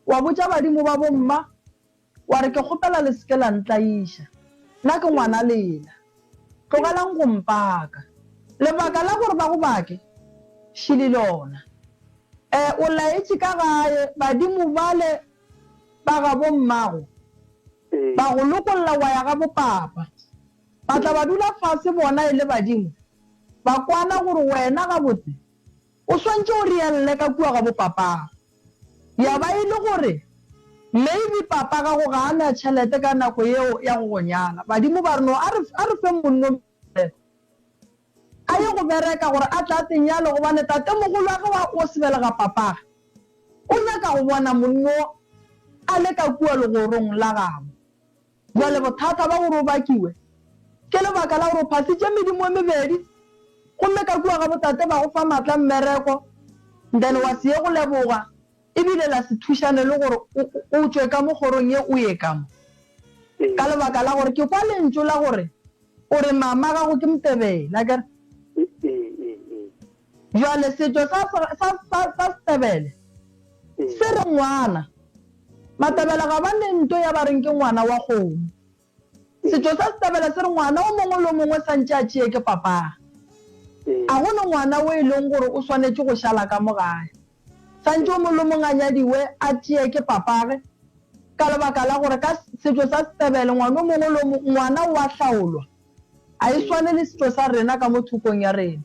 wa botša badimo ba bomma wa re ke kgopela le seke la ntlaiša nna ke ngwana lela tlogelang go mpaka lebaka la gore ba go bake šhile lona o laetše ka gae badimo bale ba ga bommago ba go lokolola wa ya ga bopapa ba tla ba dula fase bona e le badimo ba kwana gore wena gabotse o swantse o rielele ka kua ga bopapa ya ba e le gore maybe papa ga go ga ana tšhelete ka nako yeo ya go gonyala badimo ba reno a re fe monno a ye go bereka gore a tla tenyalo gobane tate mogolo wa ge o sebelega papa o nyaka go bona monno a le ka kua legorong la gago jale bothata ba gore o bakiwe ke lebaka la gore o phasitše medimo e mebedi gomme ka kua ga botate ba go fa maatla mmereko then wa se ye go leboga ebile la se thušane le gore o tswe ka mo kgorong ye o ye ka mo ka lebaka la gore ke kwa lentso la gore o re mama gago ke mtebela kere jale setšo sa setebele se re ngwana matebele ga ba nento ya ba reng ke ngwana wa kgomo setšo sa setebele se re ngwana o mongwe le mongwe santše a tšee ke papa a gone ngwana o e leng gore o swanetše go šala ka mo gae santše o molomong a nyadiwe a tšee ke papage ka lebaka la gore ka setšo sa setebele ngwana o mongwe le ngwana wa hlaolwa a e swane le setšo sa rena ka mo thokong ya rena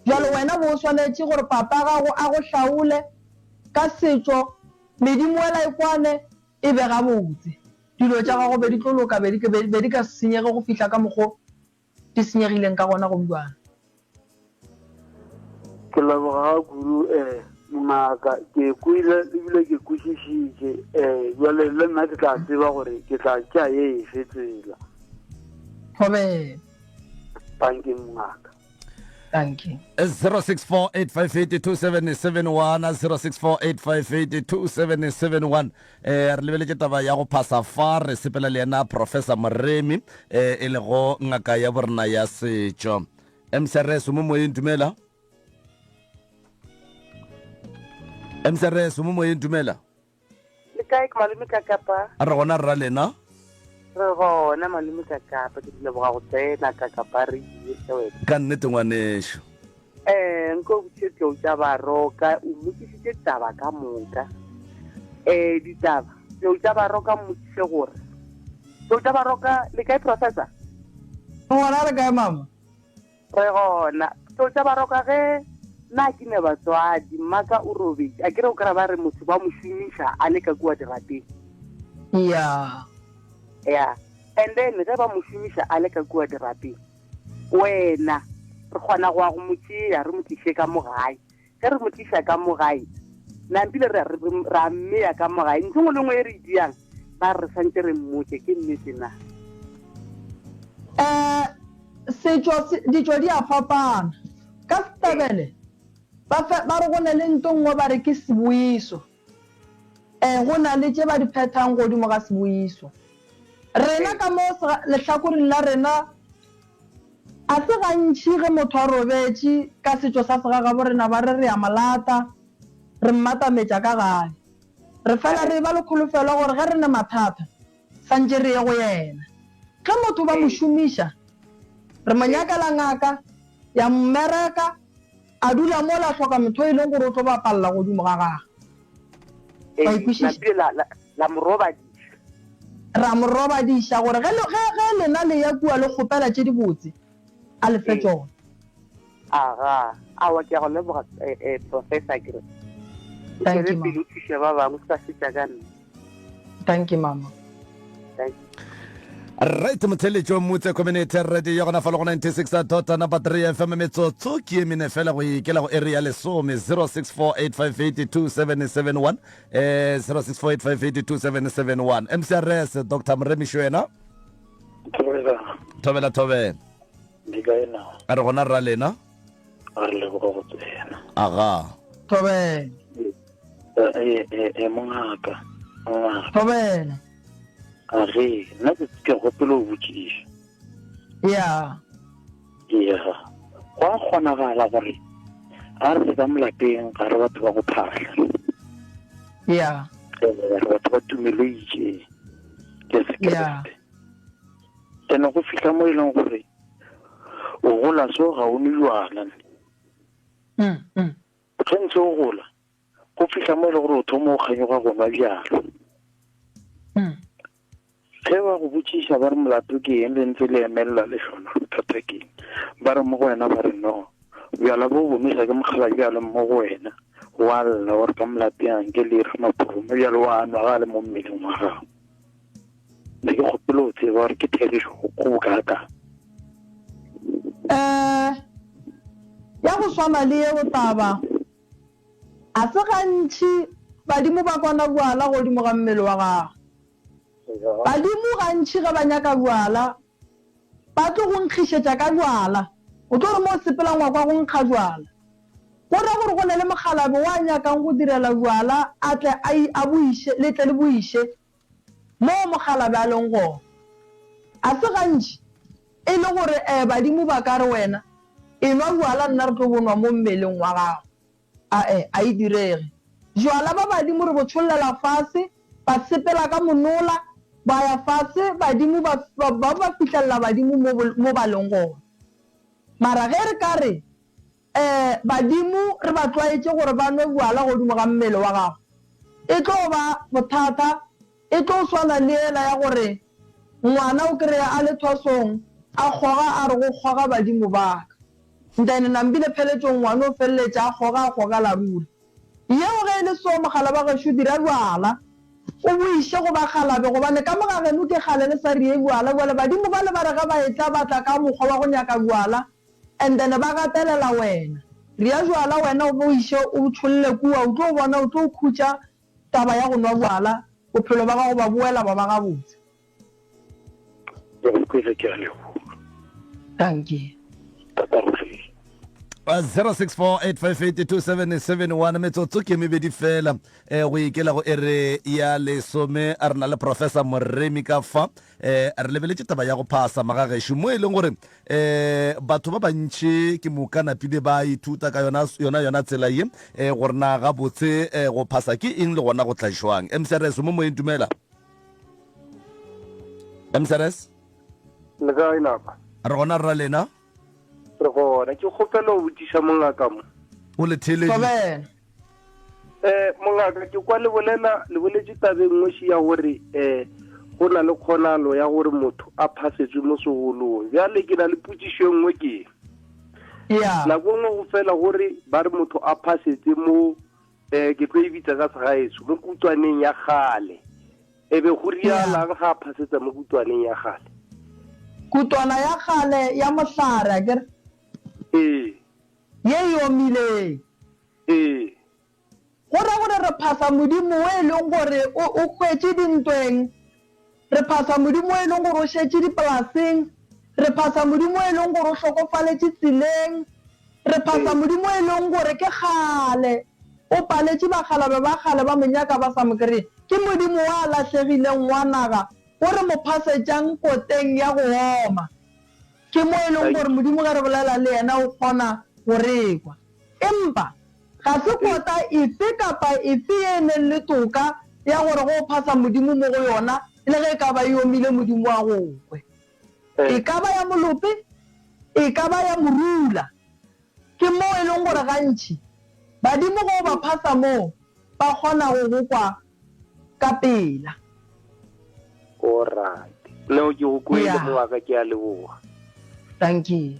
jalo wena bo o swanetše gore papa gago a go hlaole ka setšo medimo ela e kwane e be gabotse dilo tša gago be di tlo loka be di ka senyege go fihla ka mokgwa di senyegileng ka gona go bjana ke leboga guru mongaka ke kuile ebile ke kwešišitše jale le nna ke tla tseba gore ke tla tša ye e fetsela thobe thank you mongaka thank you 0648582771 0648582771 re lebeletše taba ya go phasa fa re sepela le yena professor Moremi e le go ngaka ya borena ya setšo mcrs mo moyeng dumela ke kae ke malome ka kapa a re gona rra lena re gona malome ka kapa ke leboga go tsena ka kapa re ile wena ka nnete ngwanešo nko botse tlo tsa baroka o mokisitse taba ka moka ditaba tlo tsa baroka motse gore tlo tsa baroka le kae professor gona re kae mama re gona tlo tsa baroka ge na ke ne batswadi mmaka o robetse a kere o kra ba re motho ba mo shumisha a le ka kua dirateng ya and then ge ba mo shumisha a le ka kua dirateng wena re kgona go a go motšea re motliše ka mogae ge re motliša ka mogae nampile ra mmeya ka mogae ntho ngwe le ngwe e re diang ba re santse re mmotse ke nnete na ditšo di a fapana ka Setabele ba re go na le nto nngwe ba re ke seboiso go na le tše ba di phethang godimo ga seboiso rena ka mo lehlakoreng la rena a se gantši ge motho a robetše ka setšo sa segagabo rena ba re a malata re mmatametša ka gae re fela re ba le kgolofelo gore ge re ne mathata santše re ye go yena ge motho ba mo šomiša re mo nyakela ngaka ya mmereka a dula mo la hloka motho e leng gore o tlo bapalela godimo ga gagwe ba ikwešiša ra mo robadiša gore ge lena le ya kua le kgopela tše di botse a lefe tsone aga awa ke a go leboga professor kere Thank you, pele o thuše ba bangwe se ka setša ka nna thank you mama right motheletšo mmutse community radio ya gona fa le go 96 tota number 3 fm metsotso ke e mene fela go ikela go area lesome 0648582771 0648582771 mcrs dr mremishwena thobela a re gona rra lena a re leboga go tsena aga thobela mongaka thobela a re nna ke gopela o botšiša ya go a kgonagala gore a re ka molapeng ga re batho ba go phahla ya re batho ba tumeloitše ke sekerete ene go fitlha mo e leng gore o gola so ga o ne jwala o tshwanetse o gola go fitlha mo e le gore o thoma o kganyoga go nwa bjalo ge ba go botšiša ba re molato ke eng le ntse le emelela le šona thata keng ba re mo go wena ba re no bjala bo bomisa ke mokgala bjalo mo go wena wa lla gore ka molapeng ke le re maphurumo bjalo wa nwa ga le mo mmeleng wa gago ne ke kgopela o tseba gore ke therišo go bokaka ya go swana le ye go taba a se gantši badimo ba kwana bjala godimo ga mmele wa gago badimo gantši ge ba nyaka bjala ba tlo go nkgišetša ka bjala o tlo re mo sepelang wa kwa go nkga bjala go ra gore go na le mokgalabe wa nyakang go direla bjala a tle a boiše le tle le boiše mo mokgalabe a leng gona a se gantši e le gore badimo ba ka re wena e nwa bjala nna re tlo bonwa mo mmeleng wa gago a e direge bjala ba badimo re bo tshollela fase ba sepela ka monola ba ya fase badimo ba fitlhelela badimo mo ba leng gona mara ge re ka re badimo re ba tlwaetse gore ba nwe bjala godimo ga mmele wa gago e tlo ba bothata e tlo swana le ela ya gore ngwana o kry-a a le thwasong a kgoga a re go kgoga badimo baka ntane nambile pheletsong ngwana o feleletša a kgoga la ruri yeo ge e le so mogala ba gešo dira bjala o boiše go ba galabe gobane ka mogageno ke gale le sa rie bjala bjale badimo ba le ba re ga ba etla batla ka mokgwa wa go nyaka bjala and then ba gatelela wena ria bjala wena o boiše o tsholole kua o tlo bona o tlo khutša taba ya go nwa bjala bophelo ba gago ba boela ba ba gabotse ke a leboga thank you 0648582771 metsotso ke mebedi fela go ikela go ere ya lesome a rena le professor Moremi ka fa re lebeletse taba ya go phasa magagešo mo e leng gore batho ba bantši ke mokanapile ba ithuta ka yona tsela ye gore na ga botse go phasa ke eng le gona go tlašwang. MCRS mo moeng dumela. MCRS le ka ilapa re gona rra lena re gona ke kgopela o botiša mongaka mo o le theletše mongaka ke kwa le boletse tabeng ngwesi ya gore go na le kgonalo ya gore motho a phasetswe mo segolong bjale ke na le potsišo nngwe ke nako nngwe go fela gore ba re motho a phasetse mo ke tlo e bitsa ka segaetso mo kutlwaneng ya gale ebe go rialang ga a phasetsa mo kutlwaneng ya gale kutlwana ya gale ya mohlare akere ye omileng gore re phasa modimo o e leng gore o kgwetse dintweng re phasa modimo e leng gore o šetse dipolaseng re phasa modimo e leng gore o hlokofaletse tseleng re phasa modimo e leng gore ke gale o paletše bagalabe ba gale ba monyaka ba sa mokeree ke modimo wa latlhegileng wa naga o re mo phasetšang koteng ya go oma ke mo e leng gore modimo ga re bolela le yena o kgona go rekwa empa ga se kota efe kapa efe e neng le toka ya gore go phasa modimo mo go yona le ge ka ba e omile modimo wa gogwe e ka ba ya molope e ka ba ya morula ke mo e leng gore gantši badimo go ba phasa mo ba kgona go go kwa ka pela alright leo ke go kwele mo wa ka ke a leboga thank you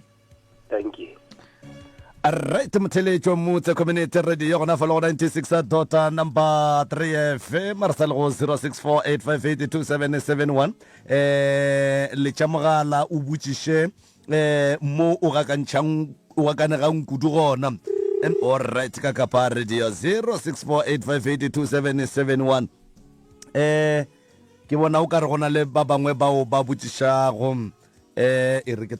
right motheletšo motse community radio gona fa le go 96 number 3 FM re sa le go 0648582771 le tšamogala o botšiše mo o gakanegang kudu gona alright ka kapa radio 0648582771 ke bona o ka re gona le ba bangwe bao ba botšišago e re ke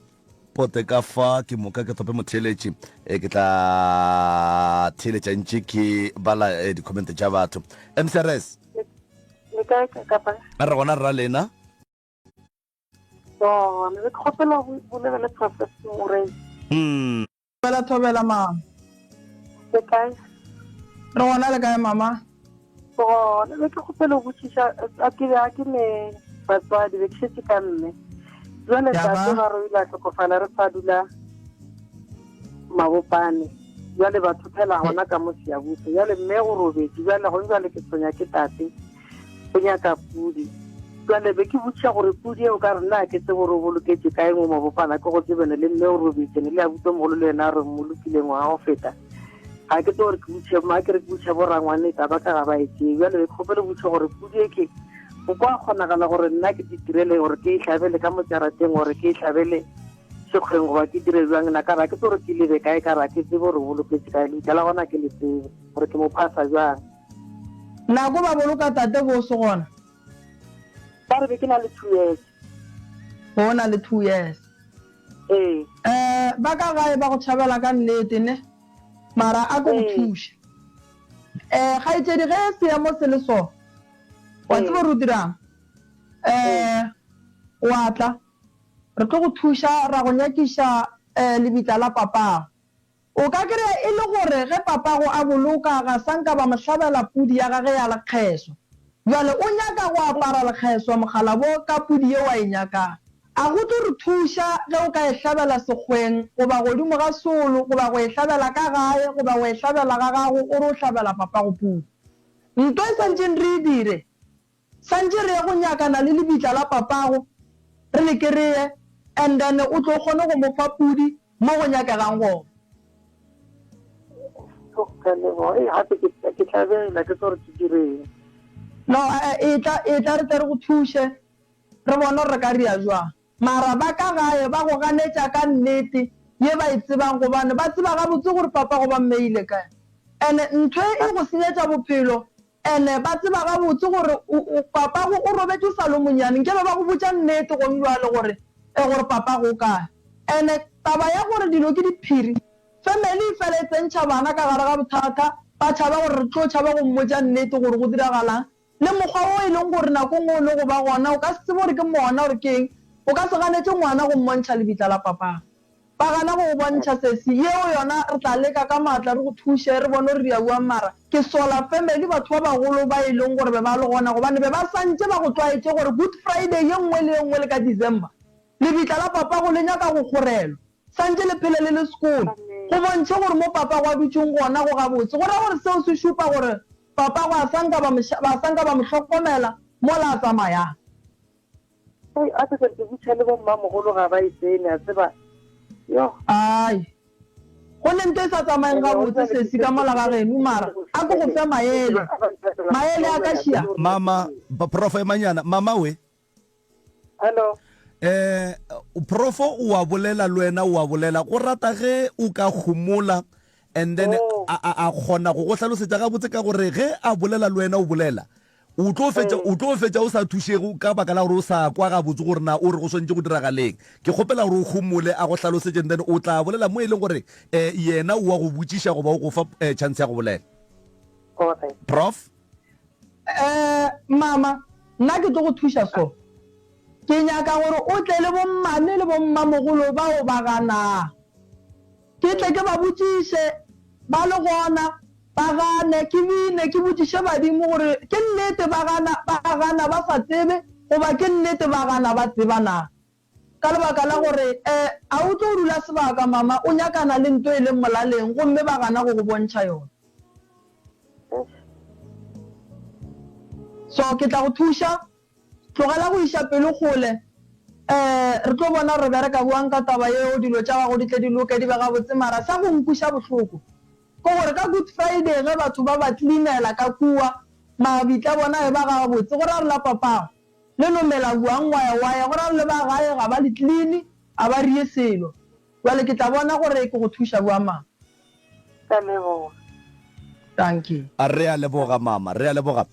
pote ka fa ke moka ke tope motheletše ke tla theletša ntše ke bala di-comment tša batho. MCRS a re gona rra lena thobela mama re gona le kae mama le ke kgopela go botšiša a ke ne batswadi be ke šetse ka mme jwale tate ga re ile a tlhokofala re sa dula mabopane jwale batho phela gona ka mo Seabuse jwale mme go robetse jwale go jwale ke tsonya ke tate go nyaka pudi jwale be ke botšiša gore pudi eo ka re nna ke tse gore o boloketse kae mo mabopana ke go tsebene le mme o robetse ne le a butse mogolo le yena a re mmolokileng wa go feta ga ke tse gore ke botšiša borangwane taba ka ga baetse jwale be ke kgopele botšiša gore pudi e ke go kwa kgonagala gore nna ke ditirele gore ke itlhabele ka motjarateng gore ke itlhabele sekgweng goba ke dire jwang na ka ra ke gore ke lebe kae ka ra ke tsebe gore o boloketse kae le la gona ke le tsebe gore ke mo phasa jwang nako ba boloka tate bo se gona ba re be ke na le 2 years go na le 2 years ba ka gae ba go tšhabela ka nnete ne mara a go thuša ga itsedi ge seemo se le so wa tseba re o dirang wa tla re tlo go thuša ra go nyakiša lebitla la papago o ka kry-a e le gore ge papago a boloka ga sanka ba mohlabela pudi ya gage ya lekgeso jale o nyaka go apara lekgeso mogala bo ka pudi ye wa e nyakang a go tlo re thuša ge o ka e hlabela sekgweng goba godimo ga solo goba go e hlabela ka gae goba go e hlabela ga gago o re o hlabela papago pudi nto e santseng re e dire santse re ya go nyakana le lebitla la papago re le kereye and then o tlo kgone go mo fa pudi mo go nyakagang gona no e tla re tle re go thuše re bona re ka ria jwang mara ba ka gae ba go ganetša ka nnete ye ba e tsebang gobane ba tseba gabotse gore papago ba mmeile kae and ntho e go senyetša bophelo ene ba tseba gabotse gore papago o robetse o sa le monyane nke ba go botša nnete go jwale gore gore papago o kae ene taba ya gore dilo ke diphiri family fela e tsentšha bana ka gare ga bothata ba tšhaba gore re tlo tšhaba go mmotša nnete gore go diragalang le mokgwa o e leng gore nako ngwe o le go ba gona o ka se tsebe gore ke mona gore ke eng o ka se ganetse ngwana go mmontšha lebitla la papa ba gana go bontšha sesi yeo yona re tla leka ka maatla re go thuše re bone gore di a bua mara ke sola family batho ba bagolo ba e leng gore be ba le gona gobane be ba santse ba go tlwaetse gore good friday ye nngwe le ka december lebitla la papa go le nyaka go kgorelwa santse le phele le le sekolo go bontšhe gore mo papa go a dutšeng gona go gabotse gore gore seo se šupa gore papa go a sanka ba mo hlokomela mo la tsamayang a se ke butša le bommamogolo ga ba itsene a tseba yo ai go le nto e sa tsamayeng gabotse sesi ka mola ga geno mara a ko go fe maele a ka šia mama prof Emanyana mama we hello profo o a bolela le wena o a bolela go rata ge o ka humola and then a kgona go hlalosetsa ga botse ka gore ge a bolela le wena o bolela o tlo fetša o sa thušego ka baka la gore o sa kwa ga botse gore na o re go swantse go diragaleng ke kgopela gore o humole a go hlalosetšeng then o tla bolela mo e leng gore yena o wa go botšiša goba o go fa chance ya go bolela prof mama nna ke tlo go thuša so ke nyaka gore o tle le bommane le bommamogolo bao ba ganang ke tle ke ba botšiše ba le gona ba gane ke bine ke botšiše badimo gore ke nnete ba gana ba sa tsebe goba ke nnete ba gana ba tsebana ka lebaka la gore a o tlo dula sebaka mama o nyakana le nto e leng molaleng gomme ba gana go go bontšha yona so ke tla go thuša tlogela go iša pelo gole re tlo bona re bereka buang ka taba yeo dilo tša gago di tle di loke di be gabotse mara sa go nkuša bohloko ko gore ka good friday ge batho ba ba cleanela ka kua mabitla bona e ba gabotse gore a re la papago le nomela buang waya gore a re le ba gae ga ba le clean a ba rie selo jale ke tla bona gore ke go thuša buamang thank you re a leboga mama re a leboga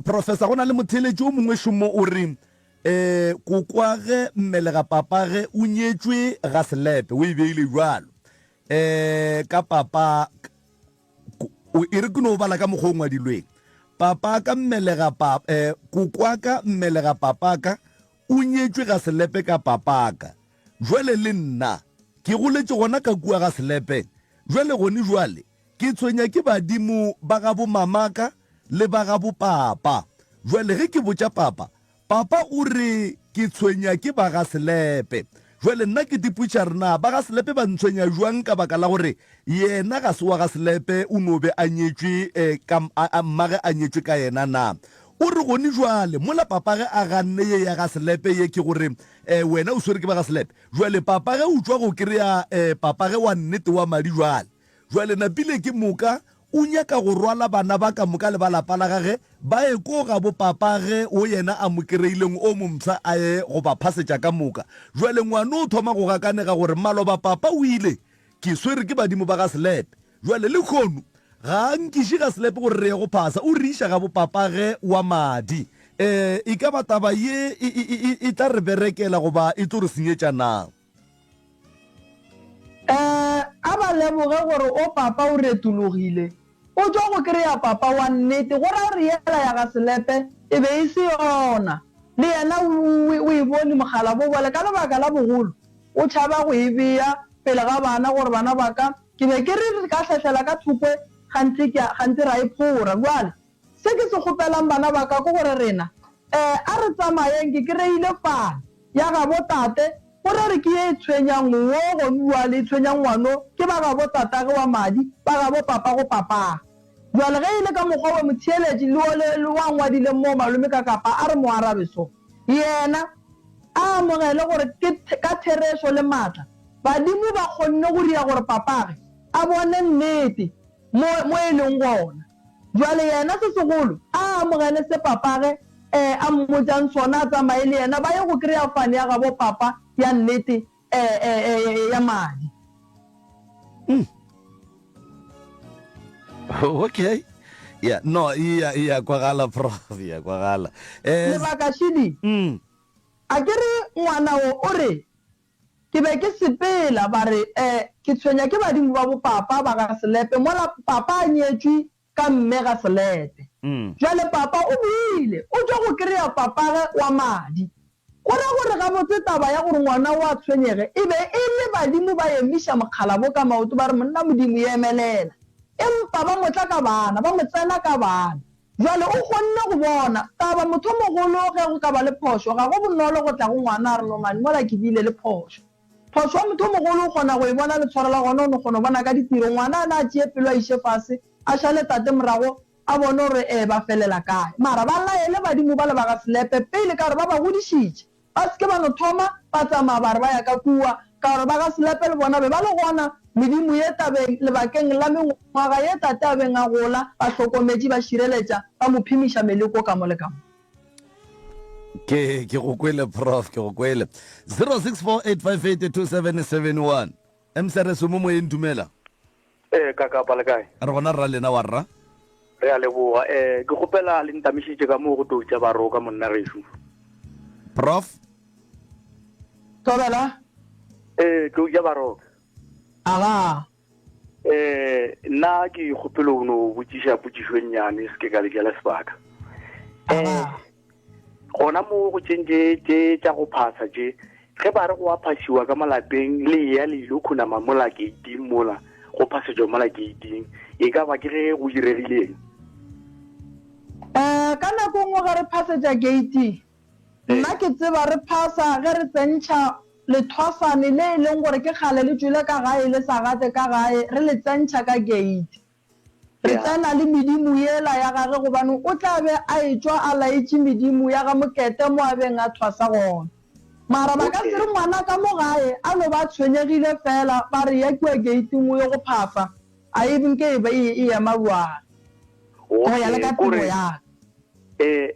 professor go na le motheletši o mongwe šomo o re kokwage mmele ga papage o nyetšwe ga selepe o e beile jalo ka papa e re ke no bala ka mokgwa o ngwadilweng papa ka mmele ga kokwa ka mmele ga papaka o nyetšwe ga selepe ka papaka jwale le nna ke goletše gona ka kua ga selepe jwale gone jwale ke tshwenya ke badimo ba ga bo mamaka le ba ga bo papa jwale ge ke botša papa o re ke tshwenya ke ba ga selepe jwale nna ke diputša rena ba ga selepe ba ntshwenya jwang ka baka la gore yena ga se wa ga selepe o no be a nyetšwe mmage a nyetšwe ka yena na o re gone jwale mola papage a ganne ye ya ga selepe ye ke gore wena o swere ke ba ga selepe jwale papage o tswa go kry-a papage wa nnete wa madi jwale napile ke moka o nyaka go rwala bana ba ka moka le ba lapa la gage ba e ko ga bo papage o yena a mo kry-ileng o momsa a ye go ba phasetša ka moka jwale ngwana o thoma go gakanega gore maloba papa o ile ke swere ke badimo ba ga selepe jwale le kgono ga nkiše ga selepe gore re ye go phasa o re iša ga bo papage wa madi e ka ba taba ye e tla re berekela goba e tlo re senyetša nang a ba leboge gore o papa o retologile o tswa go kry-a papa wa nnete gore a re yela ya ga selepe e be e se yona le yena o e bone mogala bo bole ka lebaka la bogolo o tšhaba go e beya pele ga bana gore bana ba ka ke be ke re ka tlhatlhela ka thokwe gantsi ra e phora jale se ke se kgopelang bana ba ka ko gore rena a re tsamayeng ke kry-ile fana ya ga botate gore re ke e tshwenyang wo go bua le tshwenyang ngwano ke ba ga bo tatage wa madi ba ga bo papa go papa jwale ge ile ka mokgwa wa motheeletši le wa ngwadile mo malome ka kapa a re mo arabe so yena a amogele gore ka thereso le maatla badimo ba kgonne go ria gore papage a bone nnete mo e leng gona jwale yena se segolo a amogele se papage a mmotšang sona a tsamaye le yena ba ye go kry-a fane ya ga bo papa ya nnete ya madi okay yeah no iya kwagala prof ya kwagala lebaka shidi a ke re ngwana o re ke be ke sepela ba re ke tshwenya ke badimo ba bo papa ba ga selepe mola papa a nyetswe ka mme ga selepe jwale papa o buile o tswa go kry-a papa wa madi gore gore ga botse taba ya gore ngwana wa tshwenyege e be e le badimo ba emiša mokgalabo ka maoto ba re monna modimo ya emelela empa ba motla ka bana ba mo tsena ka bana jwale o kgonne go bona taba motho mogolo ge go ka ba le phošo ga go bonolo go tla go ngwana a re nomane mola ke bile le phošo phošo wa motho mogolo o kgona go e bona le tshwaro la gona o ne kgona go bona ka ditiro ngwana a na a tšee pelo a iše fase a šale tate morago a bone gore ba felela kae mara ba laele badimo ba le ba ga selepe pele ka gore ba ba godišitše ba seke ba no thoma ba tsamaya ba re ba ya ka kua ka gore ba ga selepe le bona be ba le gona medimo ye tabeng lebakeng la mengwaga ye tate a beng a gola ba hlokometše ba šireletša ba mo phimiša meleko ka mo le ka mo ke go kwele prof ke go kwele 0648582771 msrs mo moyeng dumela ka pala kae re gona rra lena wa rra re a leboga ke gopela le ntamišitše ka moo go toutša baro ka monna rešu prof tobela toutša baro aga nna ke gopelo o no botšiša potšišo nnyane se ke ka lekela sebaka gona mo go tšentše tša go phasa tše ge ba re go a phasiwa ka malapeng le ya le ile khunama mola geiting mola go phasetšwa mola geiting e ka ba ke ge go diregileng ka nako ngwe ge re phasetša gate nna ke tseba re phasa ge re tsentšha lethwasane le e leng gore ke kgale le tswile ka gae le sa gate ka gae re le tsentšha ka gate re tsena le medimo yela ya gage gobane o tla be a etswa a laetše medimo ya ga mokete mo a beng a thwasa gona mara ba ka se re ngwana ka mo gae a no ba tshwenyegile fela ba re ya kua gating o ye go phasa a ebenke e ba e ema bwana go ya le ka tiro yaka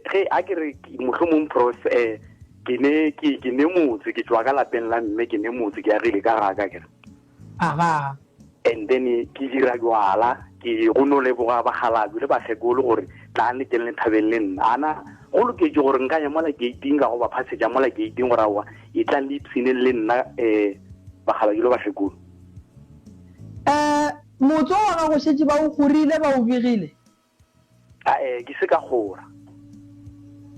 ge a ke re mohlomong pros ke ne motse ke tswa ka lapeng la mme ke ne motse ke agile ka gaka kere aga and then ke dira jwala ke go no leboga bagalabi le bakgekolo gore tla le ke le thabeng le nna ana go loketse gore nka ya mola gating ka go ba phasetša mola gating gore aowa e tla le ipsine le nna bagalabi le bakgekolo motse wa ga go šetse ba o gorile ba o begile ke se ka gora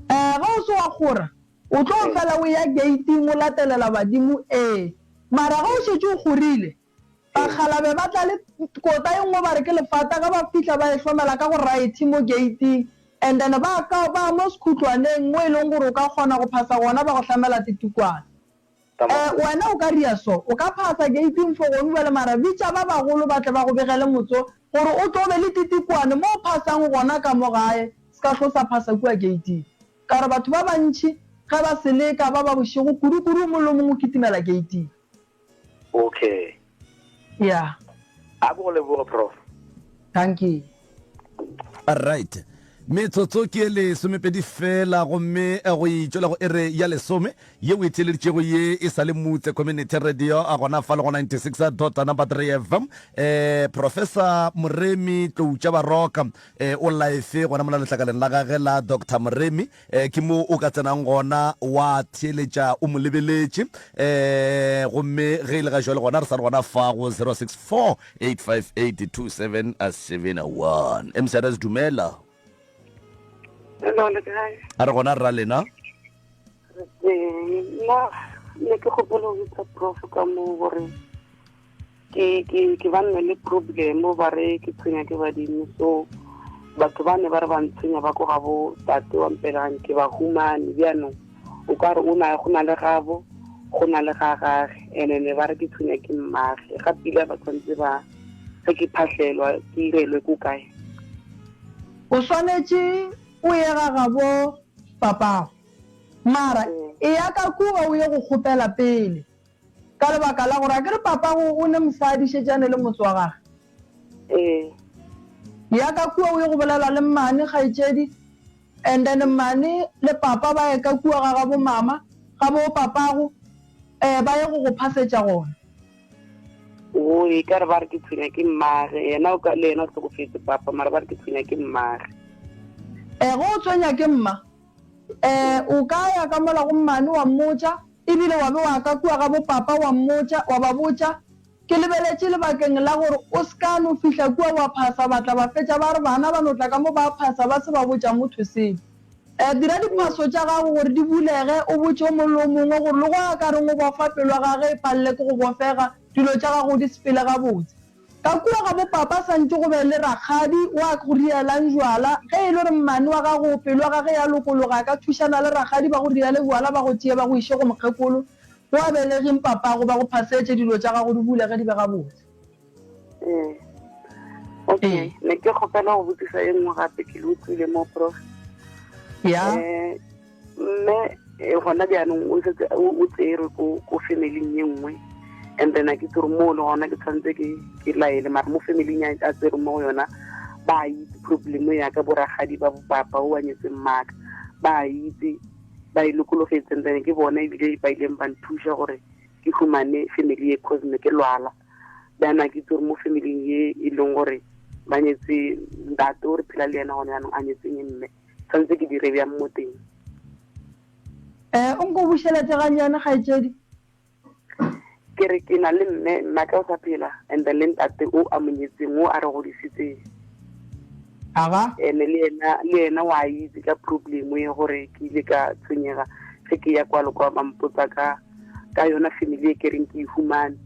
ga o se wa gora o tlo fela o ya gating o latelela badimo mara ga o šetse o gorile bagalabe ba tla le kota e nngwe ba re ke lefata ka ba fitlha ba e tlhomela ka go right mo gating and then ba mo sekhutlwaneng mo e leng gore o ka kgona go phasa gona ba go tlamela titukwana wena o ka ria so o ka phasa gating for gone bjale mara bitša ba bagolo ba tle ba go begele motso gore o tlo be le titikwane mo o phasang gona ka mo gae se ka tlo sa phasa kua gating ka gore batho ba bantšhi ge ba seleka ba ba bošego kudu-kudu mollo mongwe o kitimela gating okay yeah a go leboga prof thank you all right metsotso ke le somepedi fela gomme go itšola go ere ya lesome ye o itheleditšego ye e sa le mutse community radio a gona fa le go 96.3 FM professor Moremi Tloutša Baroka o life gona mola letlakaleng la gage la Dr. Moremi ke mo o ka tsenang gona wa theeletša o mo lebeletše gomme ge e le ga jale gona re sa le gona fa go 064-858-2771 mcrs dumela Hello, le kae? a re gona rra lena nna ne ke gopela go bitsa prof ka mo gore ke ba nne le problem ba re ke tshwenya ke badimo so batho ba ne ba re ba ntshwenya ba ko gabo tate wa mpelang ke ba humane bjanong o ka re go na le gabo go na le ga gage ene ne ba re ke tshwenya ke mmage ga pila ba tshwanetse ba ge ke phatlhelwa ke irelwe ko kae o swanetše o ye ga gabo papago mara e ya ka kuga o ye go kgopela pele ka lebaka la gore a ke re papago o ne mosadišetšane le motse wa gage ya ka kua o ye go bolela le mmane kgaetšedi and then mmane le papa ba ye ka kua ga gabo mama ga bo papago ba ye go go phasetša gona e ka re ba re ke tshwenya ke mmage yena le yena o tlhokofetse papa mara ba re ke tshwenya ke mmage go o tshwenya ke mma o ka ya ka mola go mmane wa mmotša ebile wa be wa ka kua ga bo papa wa mmotsa wa ba botsa ke lebeletse lebakeng la gore o skano fihla kua wa phasa batla ba fetsa ba re bana ba no tla ka mo ba phasa ba se ba botsa motho se dira diphaso tša gago gore di bulege o botse mo lo mongwe gore le go a ka reng o bofa pelo ga ge e palle ke go bofega dilo tša gago di sepele ga botse ka kua ga bo papa santse go be le rakgadi wa go rielang jwala ge e le gore mmane wa gago pelo ga ge ya lokologa ka thušana le rakgadi ba go riele jwala ba go tšea ba go iše go mokgekolo wa belegeng papago ba go phasetse dilo tša gago di bulege di be ga botse okay ne ke kgopela go botsisa e nngwe gape ke le utlwile mo prof ya mme gona bjanong o tsere ko familing ye nngwe and then ke tsere mo le gona ke tshwanetse ke laele mara mo familing a tsere mo go yona ba itse problemo ya ka boragadi ba bopapa o a nyetseng maaka ba itse ba e lokologetse and then ke bona ebile ba ileng ba nthuša gore ke humane family ye cause ne ke lwala bjana ke tsere mo familing ye e leng gore ba nyetse ntate gore phela le yena gone yanong a nyetseng mme tshwanetse ke dire bjang mo teng o nko bušheletse ganyane kgaetsedi ke re ke na le mme mmaka o sa phela and then le ntate o a monyetseng o a re godisitseng aga ene le yena wa itse ka problemo ye gore ke ile ka tshwenyega ge ke ya kwalo kwa bampotsa ka yona family e ke reng ke e humane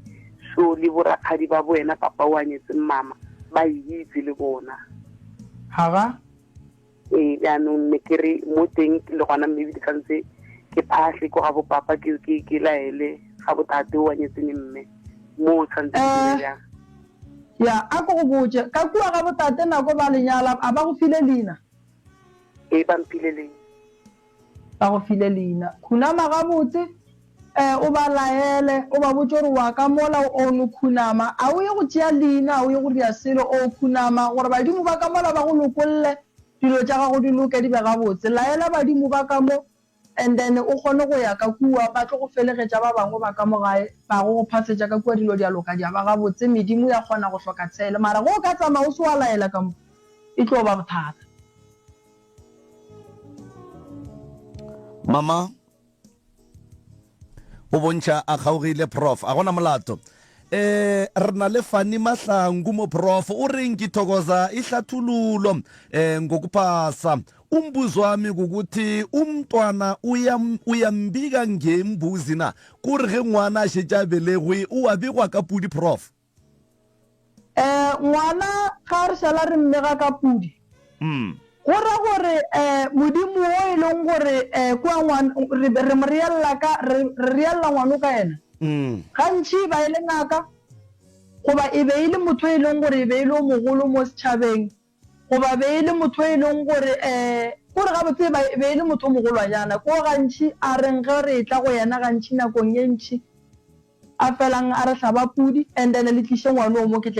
so le borakgadi ba boena papa o a nyetseng mama ba itse le bona aga bjanong ne ke re mo teng le gona maybe di tshwanetse ke phahle ko ga bo papa ke laele ga botate o a nyetseng mme mo o tshwanetse ke bjang ya a ko go botse ka kua ga botate nako ba lenyala a ba go file leina ba mphile leina ba go file leina khunama ga botse o ba laele o ba botse gore wa ka mola o no khunama a o ye go tšea leina a o ye go dia selo o khunama gore badimo ba ka mola ba go lokolle dilo tša gago di loke di be ga botse laela badimo ba ka mo and then o kgone go ya ka kua ba tlo go felegetša ba bangwe ba ka mo gae ba go phasetša ka kua dilo di a loka di a ba ga botse medimo ya kgona go hloka tshele mara go ka tsamaya o se wa laela ka mo e tlo ba bothata mama o bontšha a kgaogile prof a gona molato re na le Fani Mahlangu mo prof o reng ke thokoza ihlathululo ngokuphasa umbuzo wami ukuthi umntwana uyambika ngembuzi na kuri ge ngwana a šetše a belegwe o a begwa ka pudi prof ngwana ga re šala re mmega ka pudi go ra gore modimo o e leng gore re mo reelela ngwano ka ena gantši ba e le ngaka goba e be e le motho e leng gore e be e le o mogolo mo setšhabeng goba be e le motho e leng gore kore gabotse be e le motho o mogolwanyana ko gantši a reng ge re tla go yena gantši nakong ye ntšhi a felang a re hlaba pudi and then le tliše ngwane o mo ke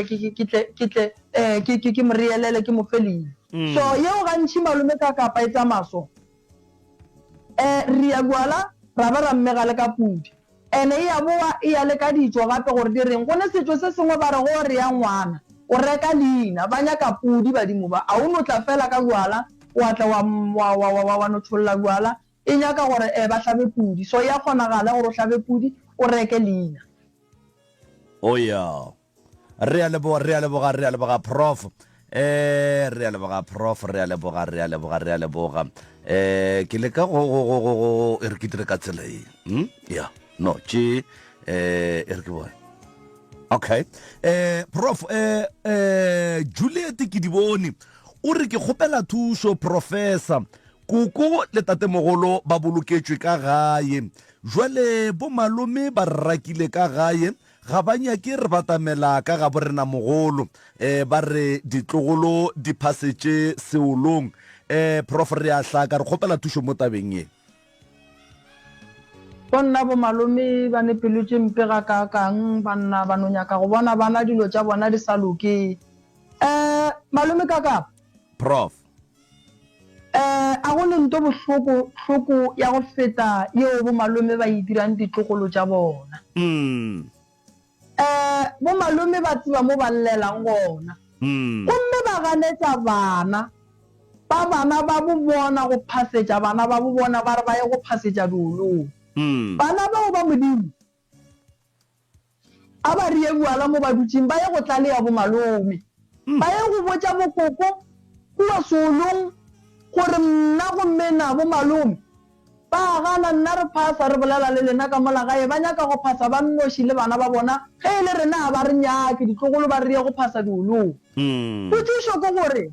mo reelele ke mo felile so yeo gantši malome ka kapa e tsa maso re ya gwala ra ba ra mmega le ka pudi ene e ya boa e ya le ka dijo gape gore di reng go ne setšo se sengwe ba re go re ya ngwana o reka leina ba nyaka pudi badimo ba a o no tla fela ka gwala wa tla wa no tšholola gwala e nyaka gore ba hlabe pudi so ya kgonagala gore o hlabe pudi o reke leina oya re a leboga prof re a leboga ke le ka go e re ke dire ka tsela e ya no tše e re ke bone okay prof Juliet ke di bone o re ke kgopela thušo professor koko le tatemogolo ba boloketšwe ka gae jwale bo malome ba rakile ka gae ga ba nyake re batamela ka ga borena mogolo ba re ditlogolo di phasetše seolong prof re a hlaka re kgopela thušo mo tabeng ye bonna bo malome ba ne pelo tše mpe ga ka kang banna ba no nyaka go bona bana dilo tša bona di sa loke malome kaka prof a go le nto bohloko ya go feta yeo bo malome ba idirang ditlogolo tša bona bo malome ba tseba mo ba llelang gona gomme ba ganetša bana ba bo bona go phasetša bana ba bo bona ba re ba ye go phasetša diolong bana bao ba modimo a ba rie buala mo ba dutsing ba ye go tla le ya bo malome ba ye go botsa bokoko kua solong gore nna go mmena bo malome ba gana nna re phasa re bolela le lena ka molagae ba nyaka go phasa ba nnoši le bana ba bona ge e le rena ba re nyake ditlogolo ba rie go phasa diolong potšišo ke gore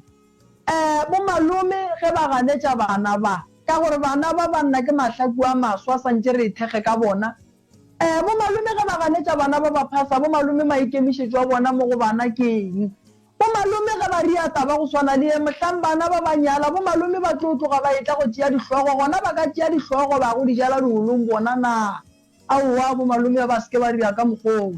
bo malome ge ba ganetša bana ba ka gore bana ba banna ke mahlaku a maswa santse re ithege ka bona bo malome ge ba ganetša bana ba ba phasa bo malome maikemišetšo a bona mo go bana ke eng bo malome ge ba ria taba go swana le mohlang bana ba banyala bo malome ba tlo tloga ba etla go tšea dihlogo gona ba ka tšea dihlogo ba go dijala diolong bona na aowa bo malome ba seke ba dira ka mokgong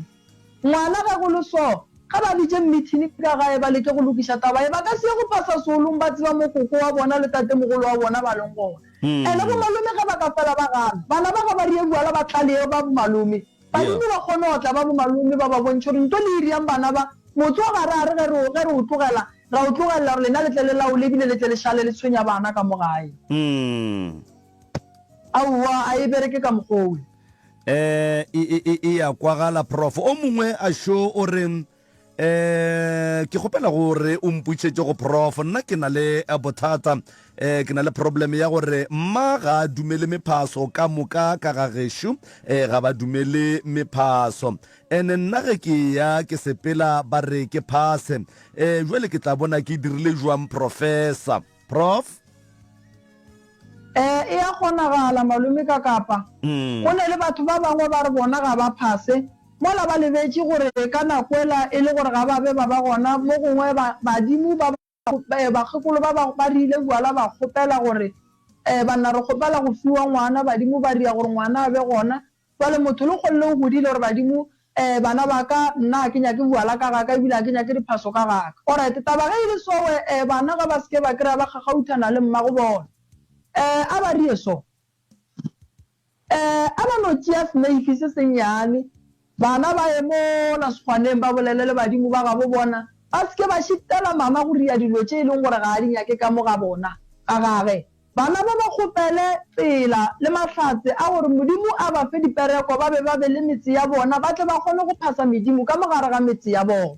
ngwana ge go le so ga ba bitse mmithini ka gae ba leke go lokiša taba e ba ka se go phasa solong ba tseba mokoko wa bona le tatemogolo wa bona ba leng gona ene bo malome ge ba ka fela ba gana bana ba ga ba rie buala ba tlaleo ba bo malome badimo ba kgone go tla ba bo malome ba ba bontšhe gore nto le iriang bana ba motho wa gare a re ge re o tlogela ra o tlogelela gore lena letle le lao lebile letle le šale le tshwenya bana ka mo gae aowa a e bereke ka mogole e ya kwagala prof o mongwe a sho o reng ke gopela gore o mputšetse go prof nna ke na le bothata ke na le problem ya gore mma ga a dumele mephaso ka moka ka ga gešo ga ba dumele mephaso ene nna ge ke ya ke sepela ba re ke phase jwale ke tla bona ke dirile jwang professor prof e ya kgonagala malome ka kapa go ne le batho ba bangwe ba re bona ga ba phase mola ba lebetse gore ka nako ela e le gore ga ba be ba ba gona mo gongwe badimo bakgekolo ba rile buala ba kgopela gore banna re kgopela go fiwa ngwana badimo ba ria gore ngwana a be gona jale motho le kgolle o godile gore badimo bana ba ka nna ke nyake buala ka gaka ebile a ke nyake diphaso ka gaka alright taba ge e le sowe bana ga ba seke ba kry-a ba gagauthana le mma go bona a ba rie so a ba no tšea snake se sennyane bana ba ye mo nasekgwaneng ba bolele le badimo ba ga bo bona ba seke ba shiftela mama go ria dilo tše e leng gore ga a di nyake ka mo ga bona ka gage bana ba ba kgopele tsela le mahlatse a gore modimo a ba fe dipereko ba be le metse ya bona ba tle ba kgone go phasa medimo ka mogare ga metse ya bona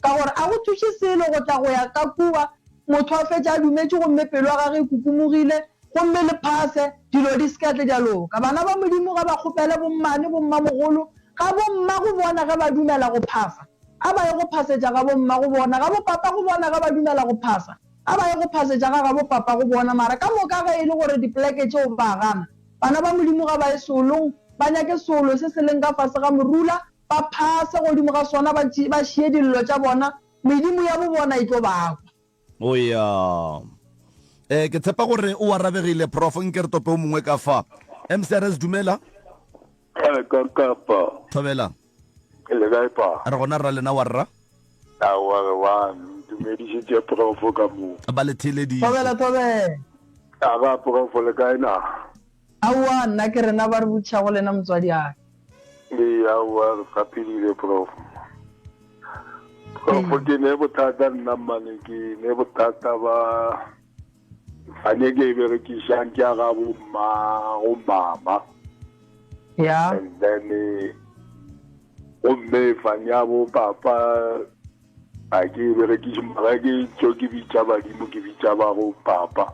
ka gore a go thuše selo go tla go ya ka kua motho a fetša a dumetse gomme pelo ya gage e kukumogile gomme le phase dilo di seketle jalo ka bana ba modimo ga ba kgopele bommane bommamogolo ga bomma go bona ge ba dumela go phasa a ba ye go phasetša ga bomma go bona ga bopapa go bona ga ba dumela go phasa a ba ye go phasetša ga bopapa go bona mara ka moka ge e le gore dipoleke tšeo ba gana bana ba modimo ga ba ye solong ba nyake solo se se leng ka fase ga morula ba phase godimo ga sona ba šie dillo tša bona medimo ya bo bona e tlo bakwa oya ke tshepa gore o arabegile prof nke re tope o mongwe ka fa mcrs dumela kapa thobela le ga pa re gona ra lena wa rra wa dumedišitše profo ka mo ba le theledi thobela a ba profo le kae na aowa nna ke rena ba re botšha go lena motswadi ake aowa re gapedile profo ke ne bothata nna mmane ke ne bothata ba fane ke e berekišang ke a ga go mama yeah and then gomme fane ya bo papa a ke berekiše maga ke tšo ke bitša badimo ke bitša ba go papa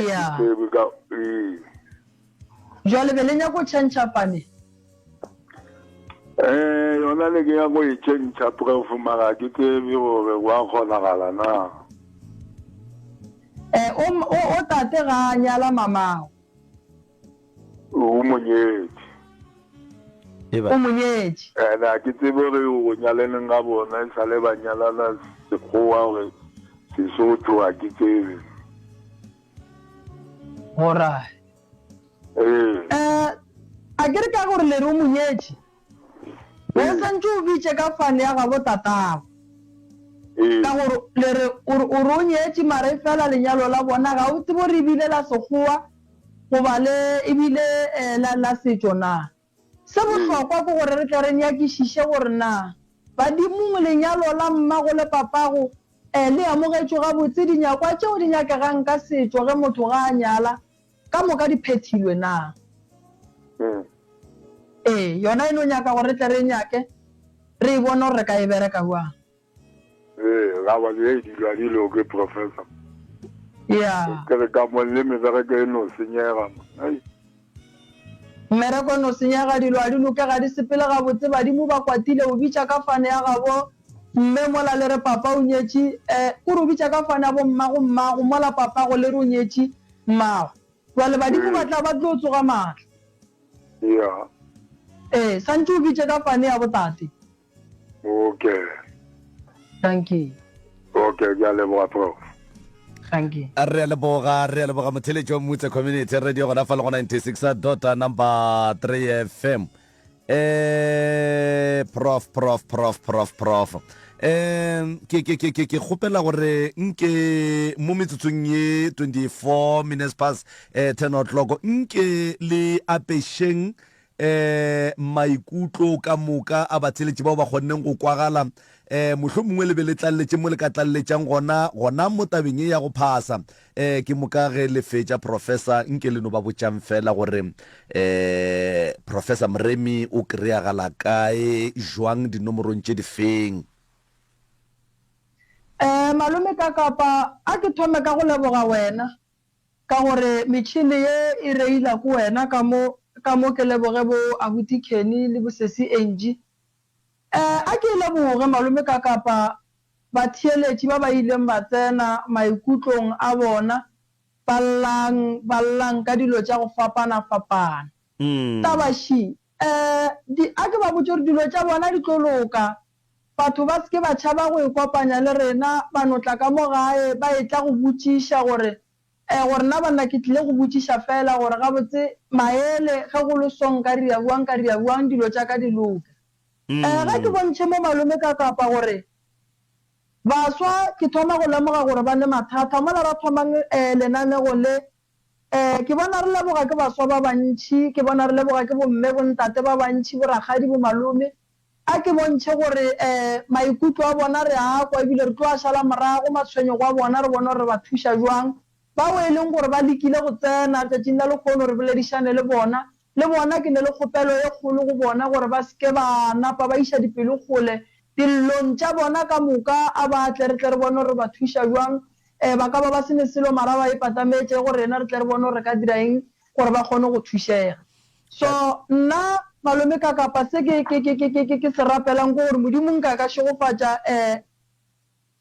yeah jwale be le nyako tšhentšha fane yona le ke ya go e tšhentšha prof maga ke tsebe gore wa kgonagala na o tate ga a nyala mamago o monyetše o monyetše a ke tsebe gore go nyaleneng ga bona e sa le ba nyalana sekgowa gore sesotho a ke tsebe orai a ke re ka gore le re o monyetše o santse o bitše ka fane ya ga bo tatago ka gore le re o re o nyetše mara e fela lenyalo la bona ga o tsebe gore ebile la sekgowa goba le ebile la setšo na se bohlokwa ke gore re tle re nyakišiše gore na badimo lenyalo la mmago le papago le amogetšwe gabotse dinyakwa tšeo di nyakegang ka setšo ge motho ga a nyala ka moka di phethilwe na yona eno nyaka gore tle re nyake re bona re ka e bereka bua ga ba le dilwa dilo ke professor ke re ka mo le mebereko eno senyega mmereko no senyega dilwa di lokega di sepele ga botse badimo ba kwatile o bitša ka fane ya gabo mme mola le re papa o nyetše o re o bitša ka fane ya bo mmago mola papa go le re o nyetše mmago jale badimo ba tla ba tlo o tsoga maatla santse o bitše ka fane ya botate okay thank you okay ke a leboga prof thank you re a leboga motheletši wa mmutse community radio gona fa le go 96 number 3 FM prof ke kgopela gore nke mo metsotsong ye 24 minutes past 10 o'clock nke le apešeng maikutlo ka moka a batheletši bao ba kgonneng go kwagala mohlho mongwe le be le tlalletše mo le ka tlalletšang gona mo tabeng e ya go phasa ke moka ge le fetša professor nke le no ba botšang fela gore professor Moremi o kry-agala kae jwang dinomorong tše di feng malome ka kapa a ke thome ka go leboga wena ka gore metšhini ye e reila ko wena ka mo ke leboge bo abuti Kenny le bo sesi Angie a ke leboge malome ka kapa batheeletši ba ba ileng ba tsena maikutlong a bona ballang ka dilo tša go fapana tabaši a ke ba botse gore dilo tša bona di tlo loka batho ba seke ba tšhaba go ikopanya le rena ba notla ka mo gae ba e tla go botšiša gore na banna ke tlile go botšiša fela gore gabotse maele ge go le song ka ria buang dilo tša ka di loka ga ke bontšhe mo malome ka kapa gore baswa ke thoma go lemoga gore ba le mathata mola ra thomang lenanego le ke bona re leboga ke baswa ba bantšhi ke bona re leboga ke bomme bontate ba bantšhi boragadi bo malome a ke bontšhe gore maikutlo a bona re a kwa ebile re tlo a šala morago matshwenyego a bona re bona gore ba thuša jwang bao e leng gore ba lekile go tsena tšatšing la lekgono re boledišane le bona ke ne le kgopelo e kgolo go bona gore ba seke ba napa ba iša dipelo kgole dillong tša bona ka moka a ba tle re tle re bone gore ba thuša jwang ba ka ba sene selo mara ba ipatametše gore rena re tle re bone gore re ka dira eng gore ba kgone go thušega so nna malome ka kapa se ke se rapelang ko gore modimo nka ka šegofatša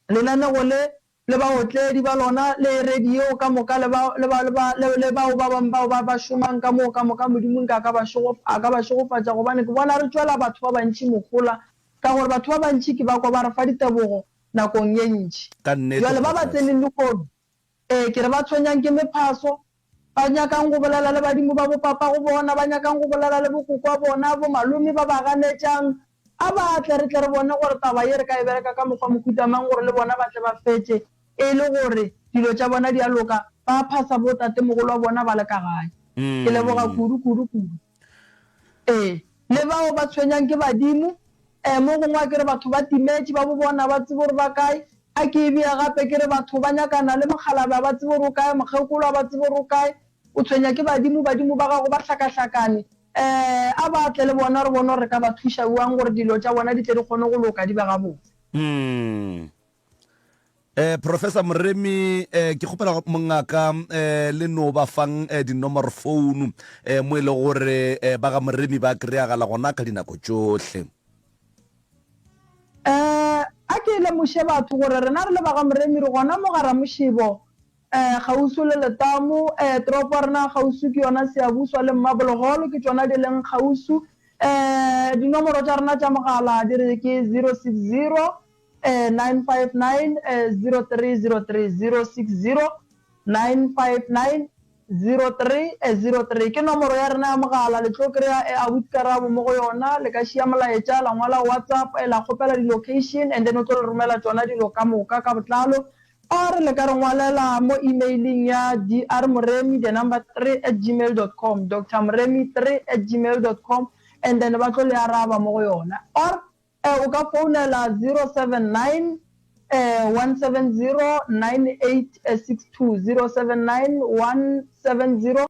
lenanego le baotledi ba lona le radio ka moka le bao ba bang bao ba šomang ka moka modimo nka ka ba šegofatša gobane ke bona re tšwela batho ba bantšhi mogola ka gore batho ba bantšhi ke ba kwa ba re fa ditebogo nakong ye ntšhi jale ba ba tseneng lekgono ke re ba tshwenyang ke mephaso ba nyakang go bolela le badimo ba bopapa go bona ba nyakang go bolela le bokoko a bona bo malome ba ba ganetšang a ba tle re tle re bone gore taba ye re ka e bereka ka mokgwa mokutamang gore le bona ba tle ba fetse e le gore dilo tša bona di a loka ba phasa bo tate mogolo wa bona ba le ka gae ke leboga kudu le bao ba tshwenyang ke badimo mo gongwe a ke re batho ba timetše ba bo bona ba tsebe gore ba kae a ke e bea gape ke re batho ba nyakana le mokgalabe ba tsebe gore o kae mokgekolo ba tsebe gore o kae o tshwenya ke badimo ba gago ba hlakahlakane a ba tle le bona re bona re ka ba thuša buang gore dilo tša bona di tle di kgone go loka di ba gabotse Professor Moremi ke kgopela mongaka le no ba fang dinomoro phone mo e le gore ba ga Moremi ba kry-agala gona ka dinako tšohle a ke lemoše batho gore rena re le ba ga Moremi re gona mogara mošebo gausu le letamo toropo ya rena gausu ke yona Seabuswa le Mmabologolo ke tsona di leng gausu dinomoro tša rena tša mogala di re ke 060 959 0303 060 959 0303 ke nomoro ya rena ya mogala le tlo kry-a abuti karabo mo go yona le ka šia molaetša la ngwala WhatsApp la kgopela di-location and then o tlo le romela tsona dilo ka moka ka botlalo or le ka re ngwalela mo emailing ya drmoremi the number 3@gmail.com drmoremi3@gmail.com and then ba tlo le araba mo go yona or o ka founela 079 170 9862 079 170